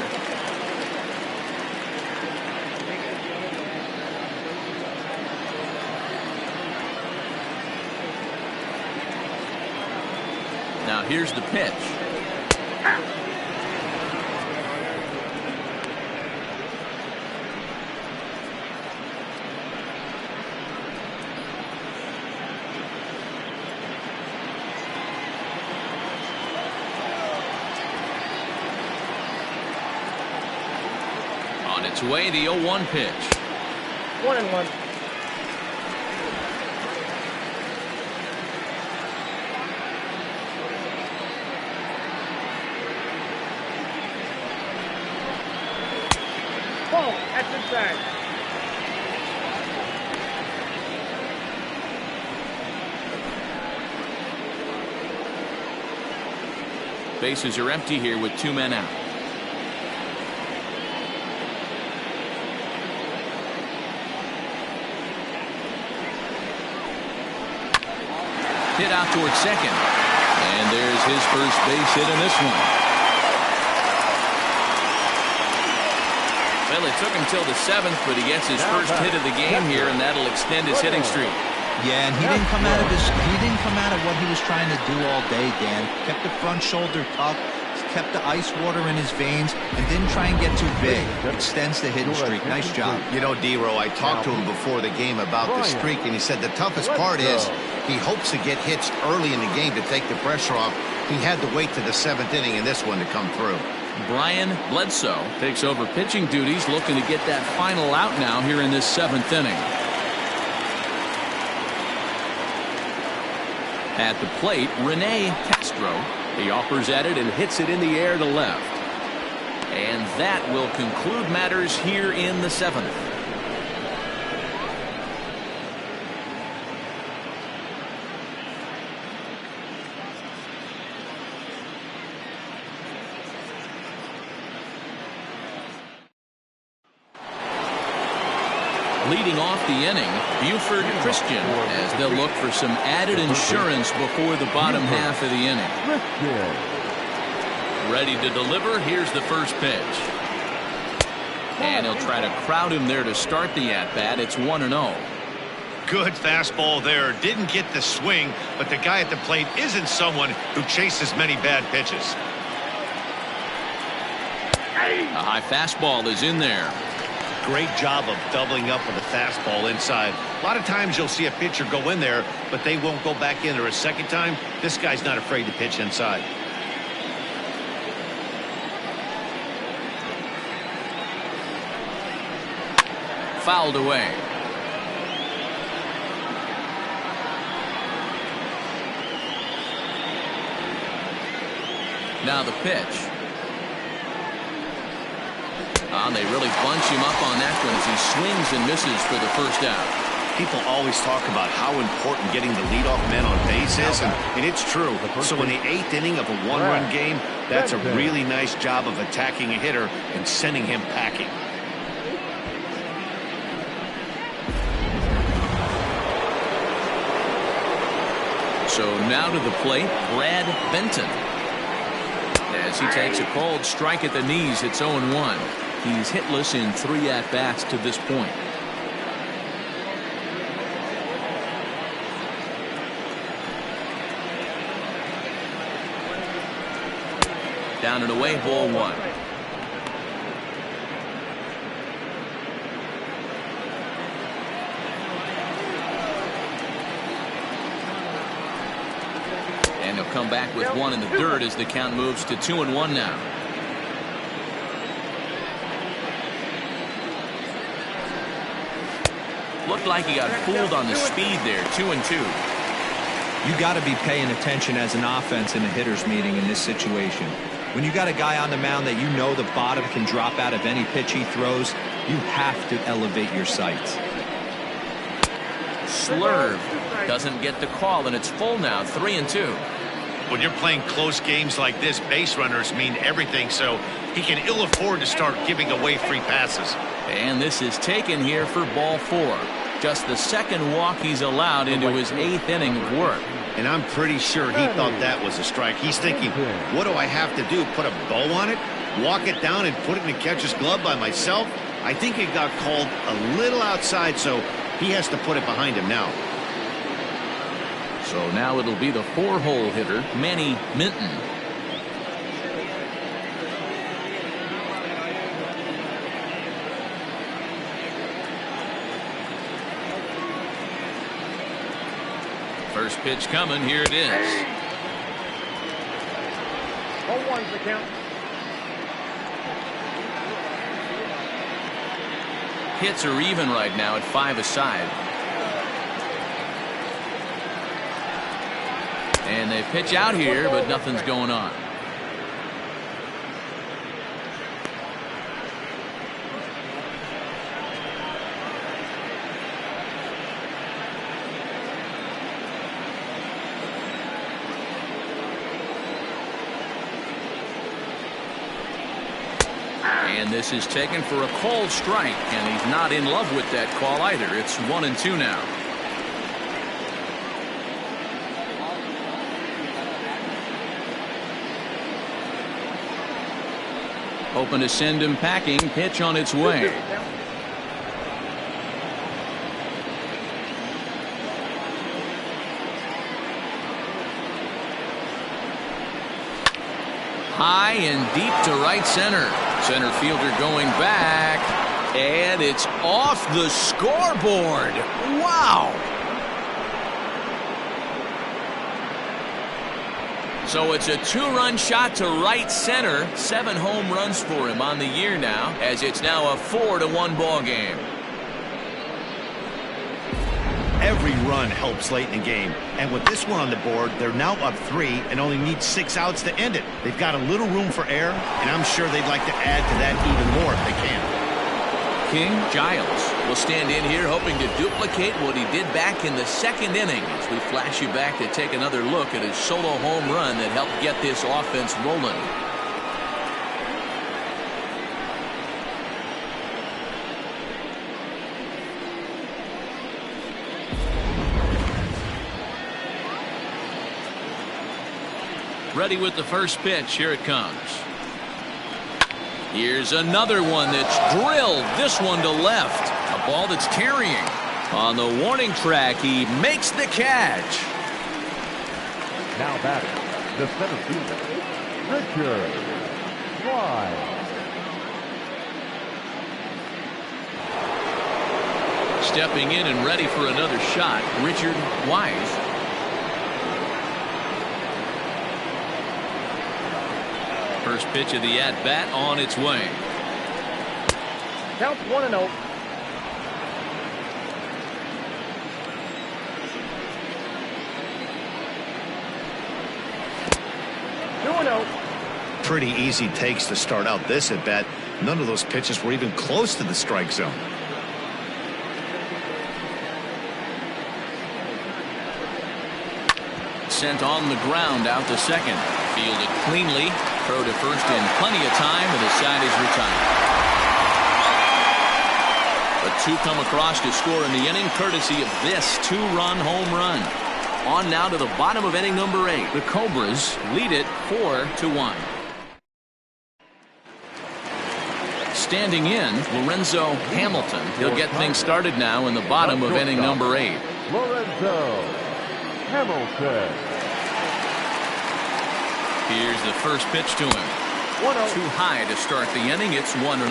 Now here's the pitch. On its way, the 0-1 pitch. 1-1. Oh, that's inside. Bases are empty here with 2 men out. Hit out towards second. And there's his first base hit in this one. Well, it took him till the 7th, but he gets his first hit of the game here, and that'll extend his hitting streak. Yeah, and he didn't come out of what he was trying to do all day, Dan. Kept the front shoulder tucked, kept the ice water in his veins, and didn't try and get too big. Extends the hitting streak. Nice job. You know, D-Row, I talked to him before the game about the streak, and he said the toughest part is he hopes to get hits early in the game to take the pressure off. He had to wait to the 7th inning in this one to come through. Brian Bledsoe takes over pitching duties, looking to get that final out now here in this 7th inning. At the plate, Rene Castro. He offers at it and hits it in the air to left. And that will conclude matters here in the 7th. Leading off the inning, Buford Christian, as they'll look for some added insurance before the bottom half of the inning. Ready to deliver. Here's the first pitch. And he'll try to crowd him there to start the at-bat. It's 1-0. Good fastball there. Didn't get the swing, but the guy at the plate isn't someone who chases many bad pitches. A high fastball is in there. Great job of doubling up with a fastball inside. A lot of times you'll see a pitcher go in there, but they won't go back in there a second time. This guy's not afraid to pitch inside. Fouled away. Now the pitch. They really bunch him up on that one as he swings and misses for the first out. People always talk about how important getting the leadoff man on base is, and it's true. So in the 8th inning of a one-run game, that's a really nice job of attacking a hitter and sending him packing. So now to the plate, Brad Benton. As he takes a called strike at the knees, it's 0-1. He's hitless in 3 at-bats to this point. Down and away, ball 1. And he'll come back with 1 in the dirt as the count moves to 2-1 now. Looked like he got fooled on the speed there. 2-2. You got to be paying attention as an offense in a hitter's meeting in this situation. When you got a guy on the mound that you know the bottom can drop out of any pitch he throws, you have to elevate your sights. Slurve doesn't get the call, and it's full now. 3-2. When you're playing close games like this, base runners mean everything, so he can ill afford to start giving away free passes. And this is taken here for ball 4. Just the second walk he's allowed into his 8th inning of work. And I'm pretty sure he thought that was a strike. He's thinking, what do I have to do? Put a bow on it? Walk it down and put it in the catcher's glove by myself? I think it got called a little outside, so he has to put it behind him now. So now it'll be the 4-hole hitter, Manny Minton. First pitch coming. Here it is. 0-1's the count. Hits are even right now at 5 aside. And they pitch out here, but nothing's going on. And this is taken for a called strike, and he's not in love with that call either. It's 1-2 now. Hoping to send him packing. Pitch on its way. High and deep to right center. Center fielder going back, and it's off the scoreboard. Wow. So it's a 2-run shot to right center. 7 home runs for him on the year now, as it's now a 4-1 ball game. Every run helps late in the game, and with this one on the board, they're now up 3 and only need 6 outs to end it. They've got a little room for error, and I'm sure they'd like to add to that even more if they can. King Giles will stand in here hoping to duplicate what he did back in the 2nd inning, as we flash you back to take another look at his solo home run that helped get this offense rolling. Ready with the first pitch. Here it comes. Here's another one that's drilled. This one to left. A ball that's carrying. On the warning track, he makes the catch. Now batting, the center fielder, Richard Wise. Stepping in and ready for another shot, Richard Wise. First pitch of the at-bat on its way. Count 1-0. Pretty easy takes to start out this at bat. None of those pitches were even close to the strike zone. Sent on the ground out to second. Fielded cleanly. Throw to first in plenty of time, and the side is retired. But 2 come across to score in the inning, courtesy of this 2-run home run. On now to the bottom of inning number 8. The Cobras lead it 4-1. Standing in, Lorenzo Hamilton. He'll get things started now in the bottom of inning number 8. Lorenzo Hamilton. Here's the first pitch to him. 1-0. Too high to start the inning. It's 1-0.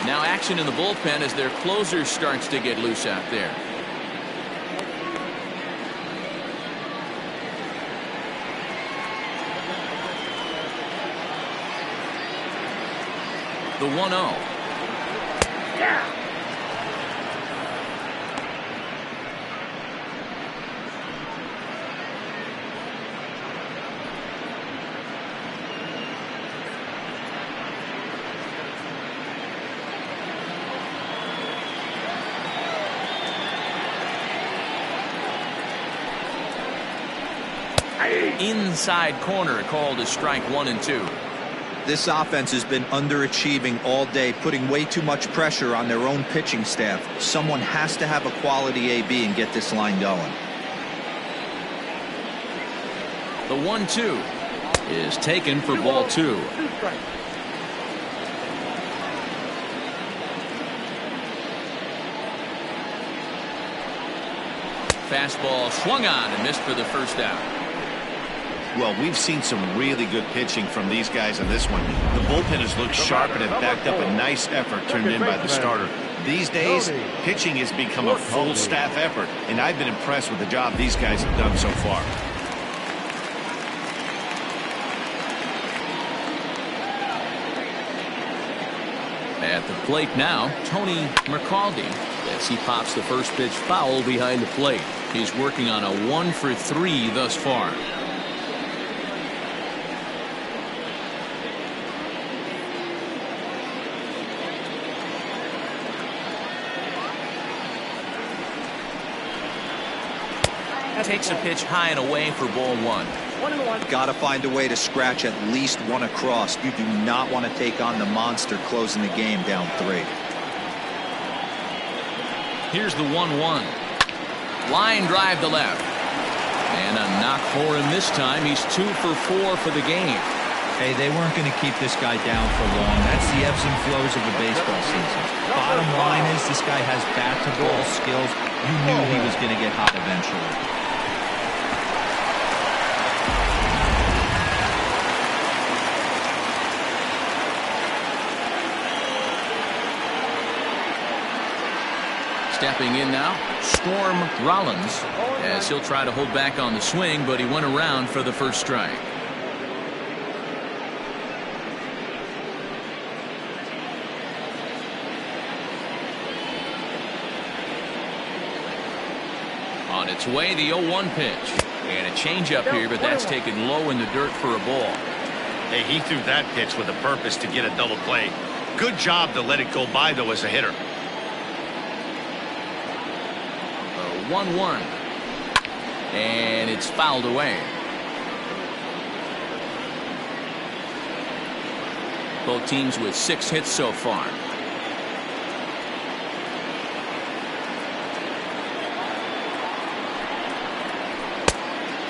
Now action in the bullpen as their closer starts to get loose out there. The 1-0. Yeah. inside corner, called as strike 1 and 2. This offense has been underachieving all day, putting way too much pressure on their own pitching staff. Someone has to have a quality AB and get this line going. The 1-2 is taken for ball 2. Fastball swung on and missed for the first out. Well, we've seen some really good pitching from these guys in this one. The bullpen has looked sharp and have backed up a nice effort turned in by the starter. These days, pitching has become a full staff effort, and I've been impressed with the job these guys have done so far. At the plate now, Tony McCaldy, as he pops the first pitch foul behind the plate. He's working on a 1 for 3 thus far. Takes a pitch high and away for ball 1. Got to find a way to scratch at least one across. You do not want to take on the monster closing the game down 3. Here's the 1-1. Line drive to left. And a knock for him this time. He's 2 for 4 for the game. Hey, they weren't going to keep this guy down for long. That's the ebbs and flows of a baseball season. Bottom line is this guy has bat-to-ball skills. You knew he was going to get hot eventually. Stepping in now, Storm Rollins, as he'll try to hold back on the swing, but he went around for the first strike. On its way, the 0-1 pitch. And a changeup here, but that's taken low in the dirt for a ball. Hey, he threw that pitch with a purpose to get a double play. Good job to let it go by, though, as a hitter. 1-1. And it's fouled away. Both teams with 6 hits so far.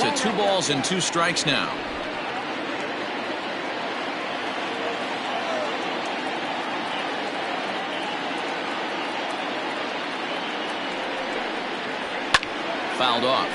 To 2 balls and 2 strikes now. Fouled off.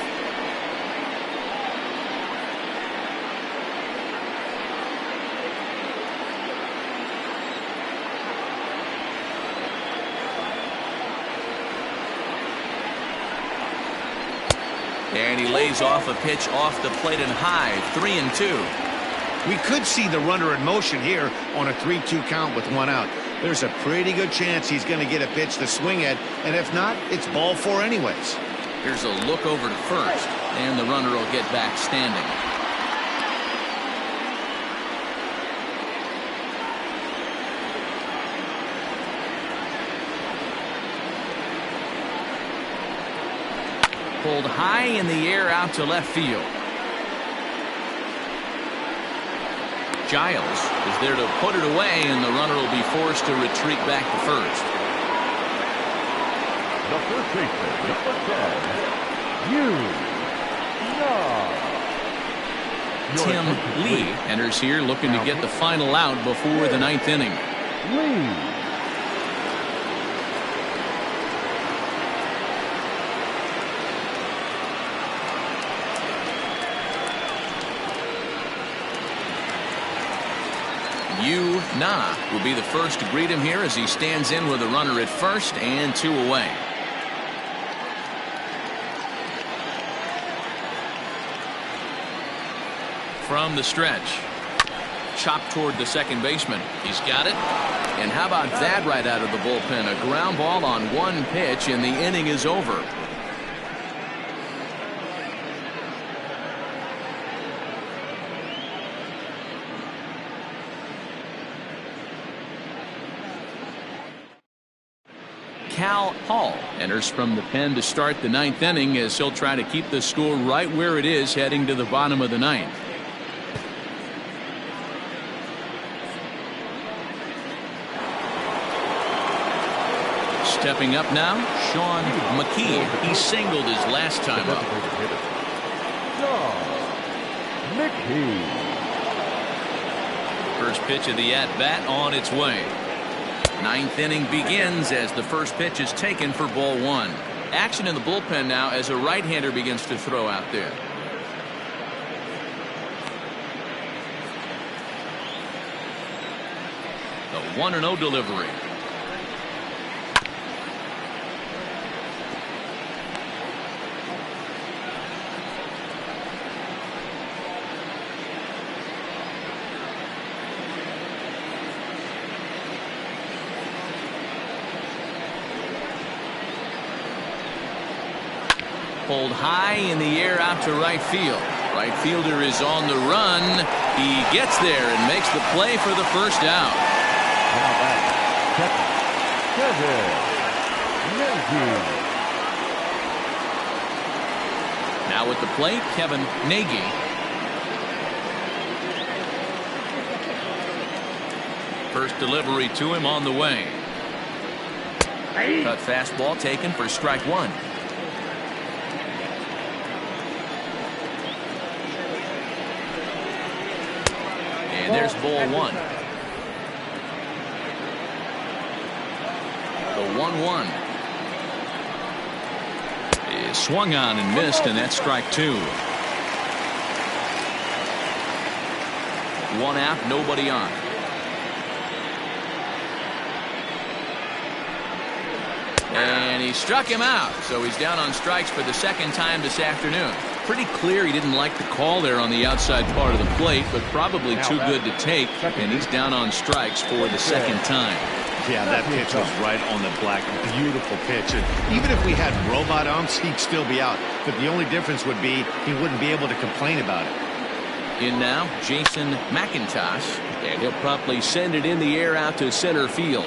And he lays off a pitch off the plate and high. 3-2. We could see the runner in motion here on a 3-2 count with 1 out. There's a pretty good chance he's going to get a pitch to swing at, and if not, it's ball 4 anyways. Here's a look over to first, and the runner will get back standing. Pulled high in the air out to left field. Giles is there to put it away, and the runner will be forced to retreat back to first. The first baseman, number 10, Tim Lee enters here looking to get the final out before the 9th inning. Yu Na will be the first to greet him here as he stands in with a runner at first and 2 away. From the stretch, chopped toward the second baseman. He's got it. And how about that right out of the bullpen? A ground ball on 1 pitch, and the inning is over. Cal Hall enters from the pen to start the ninth inning as he'll try to keep the score right where it is heading to the bottom of the ninth. Stepping up now, Sean McKee. He singled his last time up. McKee. First pitch of the at-bat on its way. Ninth inning begins as the first pitch is taken for ball one. Action in the bullpen now as a right-hander begins to throw out there. The 1-0 delivery. Pulled high in the air out to right field. Right fielder is on the run. He gets there and makes the play for the first out. Now back, Kevin Nagy. Now at the plate, Kevin Nagy. First delivery to him on the way. Cut fastball taken for strike one. And there's ball one. The 1-1 is swung on and missed, and that's strike two. One out, nobody on. And he struck him out, so he's down on strikes for the second time this afternoon. Pretty clear he didn't like the call there on the outside part of the plate, but probably too good to take, and he's down on strikes for the second time. Yeah, that pitch was right on the black. Beautiful pitch. And even if we had robot umps, he'd still be out. But the only difference would be he wouldn't be able to complain about it. In now, Jason McIntosh, and he'll promptly send it in the air out to center field.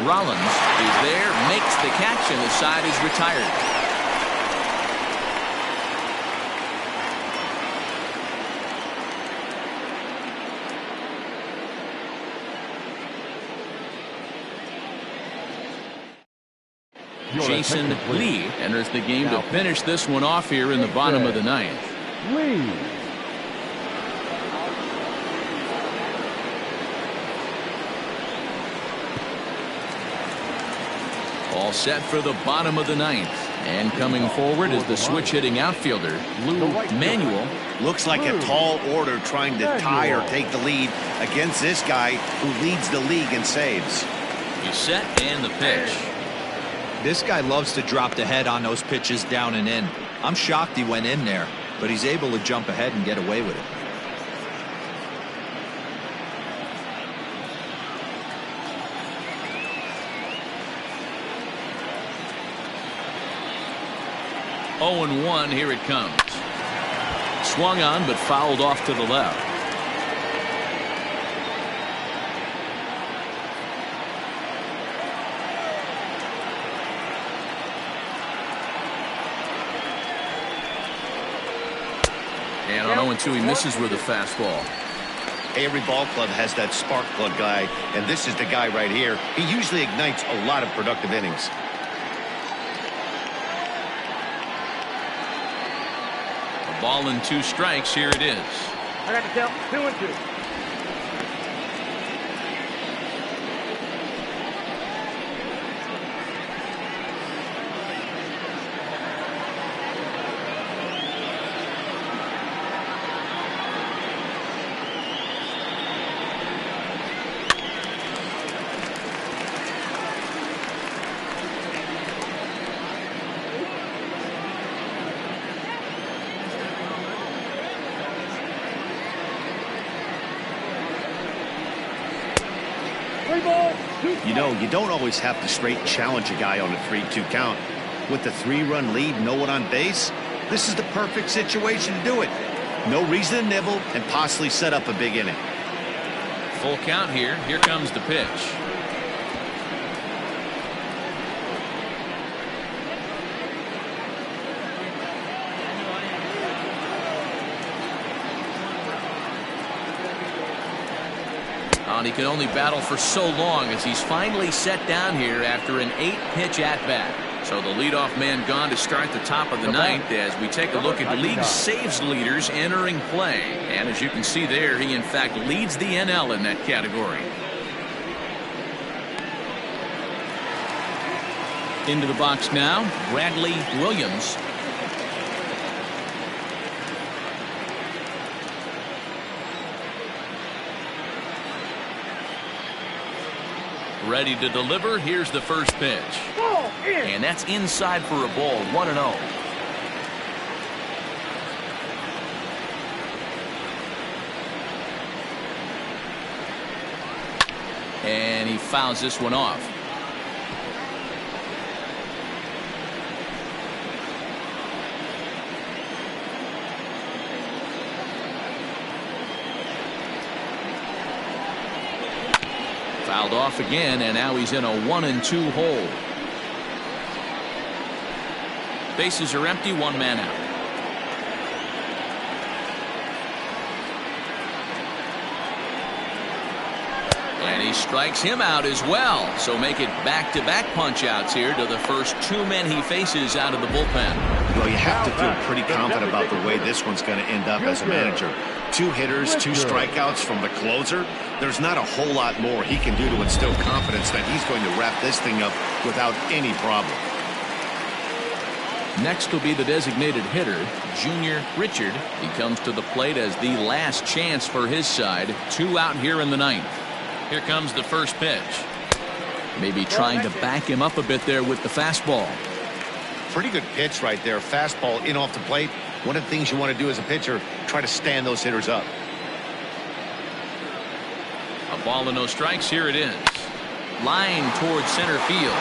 Rollins is there, makes the catch, and the side is retired. Jason Lee enters the game to finish this one off here in the bottom of the ninth. Lee. All set for the bottom of the ninth. And coming forward is the switch-hitting outfielder, Lou Manuel. Looks like a tall order trying to tie or take the lead against this guy who leads the league in saves. He's set and the pitch. This guy loves to drop the head on those pitches down and in. I'm shocked he went in there, but he's able to jump ahead and get away with it. Oh, and 1, here it comes. Swung on, but fouled off to the left. And on 0-2, he misses with a fastball. Every ball club has that spark plug guy, and this is the guy right here. He usually ignites a lot of productive innings. A ball and 2 strikes. Here it is. I got to count 2-2. You know, you don't always have to straight challenge a guy on a 3-2 count. With the 3-run lead, no one on base, this is the perfect situation to do it. No reason to nibble and possibly set up a big inning. Full count here. Here comes the pitch. And he can only battle for so long as he's finally set down here after an 8-pitch at-bat. So the leadoff man gone to start the top of the ninth as we take a look at league saves leaders entering play. And as you can see there, he in fact leads the NL in that category. Into the box now, Bradley Williams. Ready to deliver. Here's the first pitch. And that's inside for a ball, 1-0. And he fouls this one off. Fouled off again, and now he's in a 1-2 hole. Bases are empty, one man out. And he strikes him out as well. So make it back-to-back punch-outs here to the first two men he faces out of the bullpen. Well, you have to feel pretty confident about the way this one's going to end up as a manager. 2 hitters, 2 strikeouts from the closer. There's not a whole lot more he can do to instill confidence that he's going to wrap this thing up without any problem. Next will be the designated hitter, Junior Richard. He comes to the plate as the last chance for his side. 2 out here in the ninth. Here comes the first pitch. Maybe trying to back him up a bit there with the fastball. Pretty good pitch right there. Fastball in off the plate. One of the things you want to do as a pitcher, try to stand those hitters up. A ball and no strikes. Here it is. Line towards center field.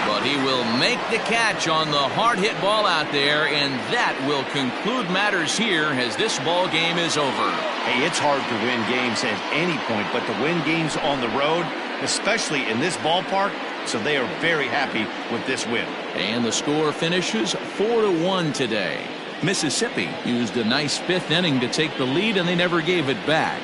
But he will make the catch on the hard hit ball out there, and that will conclude matters here as this ball game is over. Hey, it's hard to win games at any point, but to win games on the road, especially in this ballpark, so they are very happy with this win. And the score finishes 4-1 today. Mississippi used a nice 5th inning to take the lead, and they never gave it back.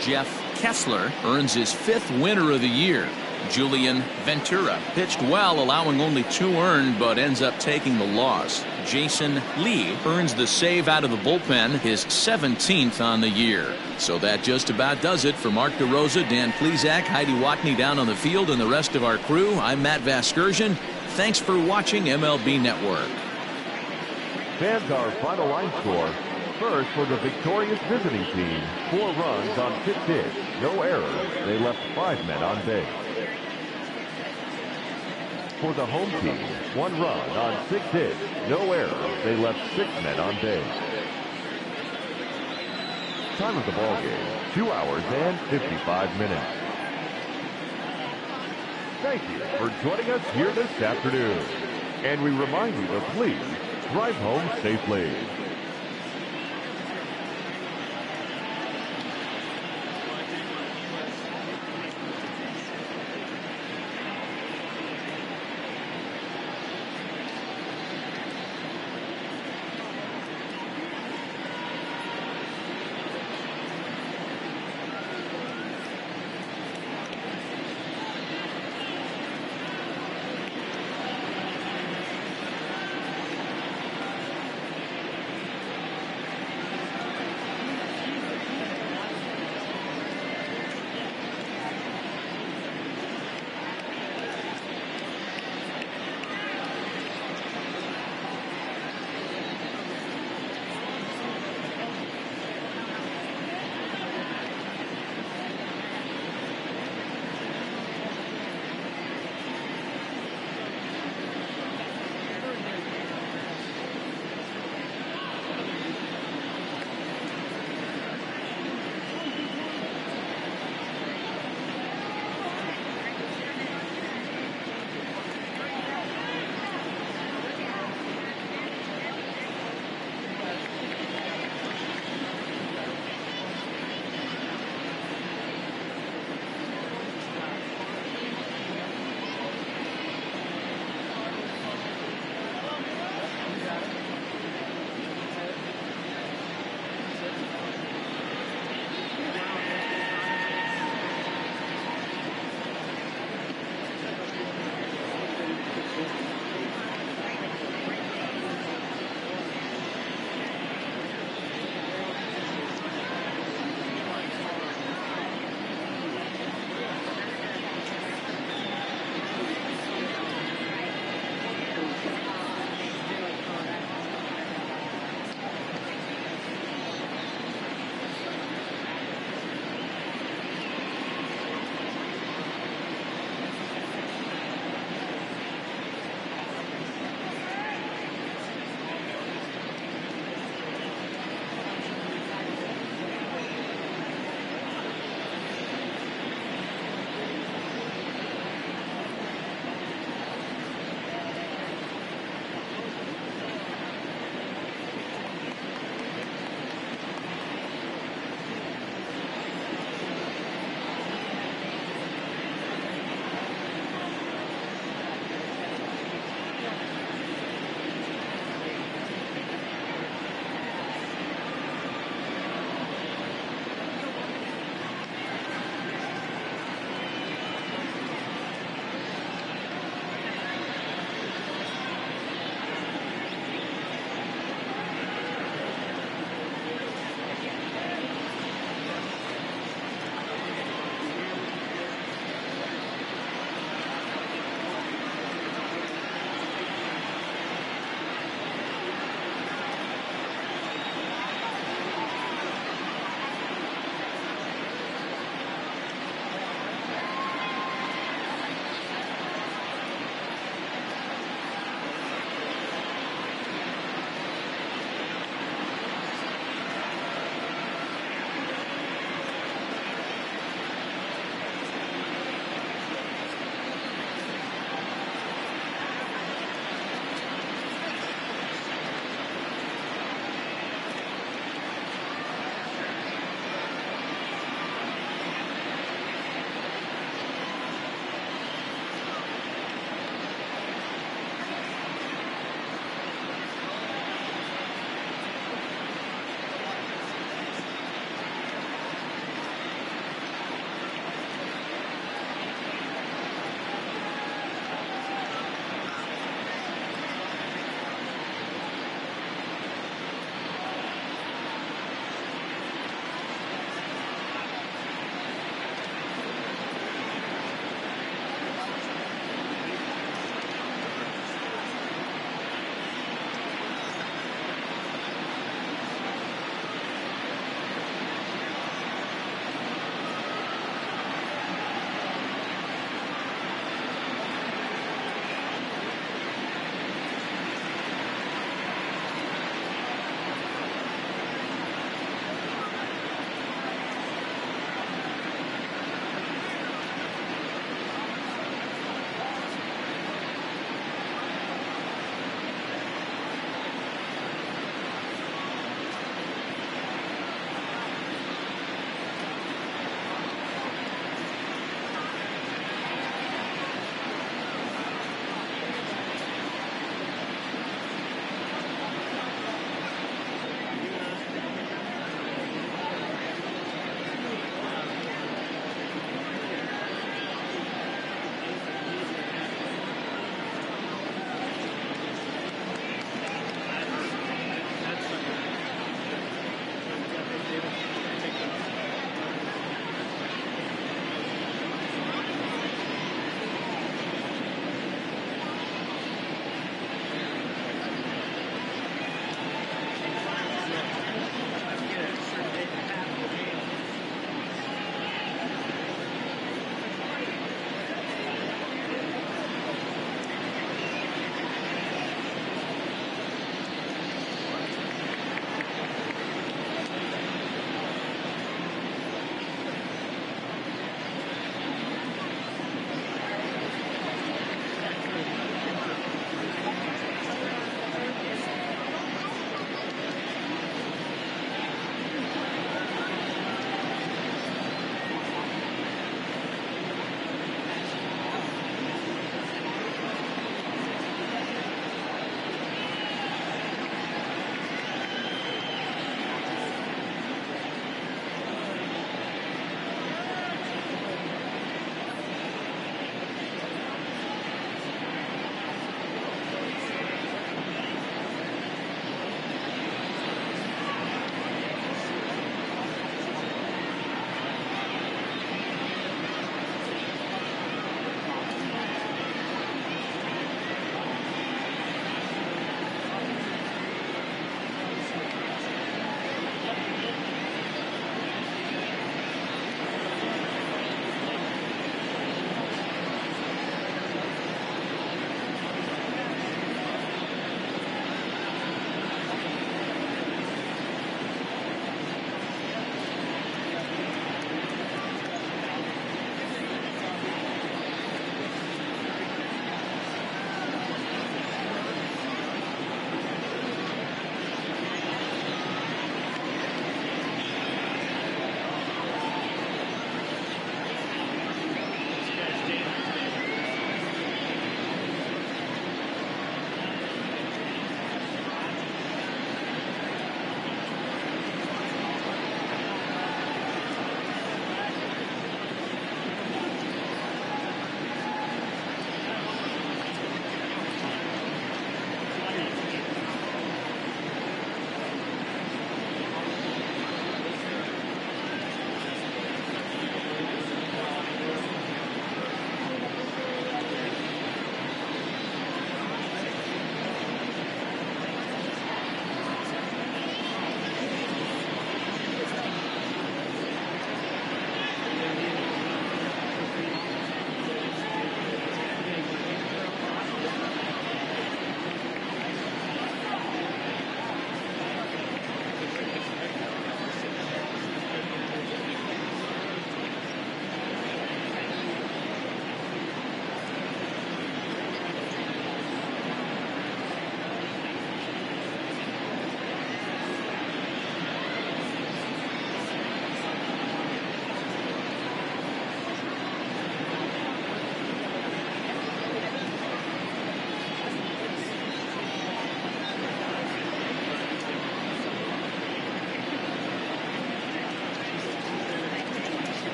Jeff Kessler earns his 5th winner of the year. Julian Ventura pitched well, allowing only 2 earned, but ends up taking the loss. Jason Lee earns the save out of the bullpen, his 17th on the year. So that just about does it for Mark DeRosa, Dan Plesac, Heidi Watney down on the field, and the rest of our crew. I'm Matt Vasgersian. Thanks for watching MLB Network. Fans, our final line score. First for the victorious visiting team, 4 runs on 6 hits, no errors. They left 5 men on base. For the home team, 1 run on 6 hits, no errors. They left 6 men on base. Time of the ball game, 2 hours and 55 minutes. Thank you for joining us here this afternoon. And we remind you to please drive home safely.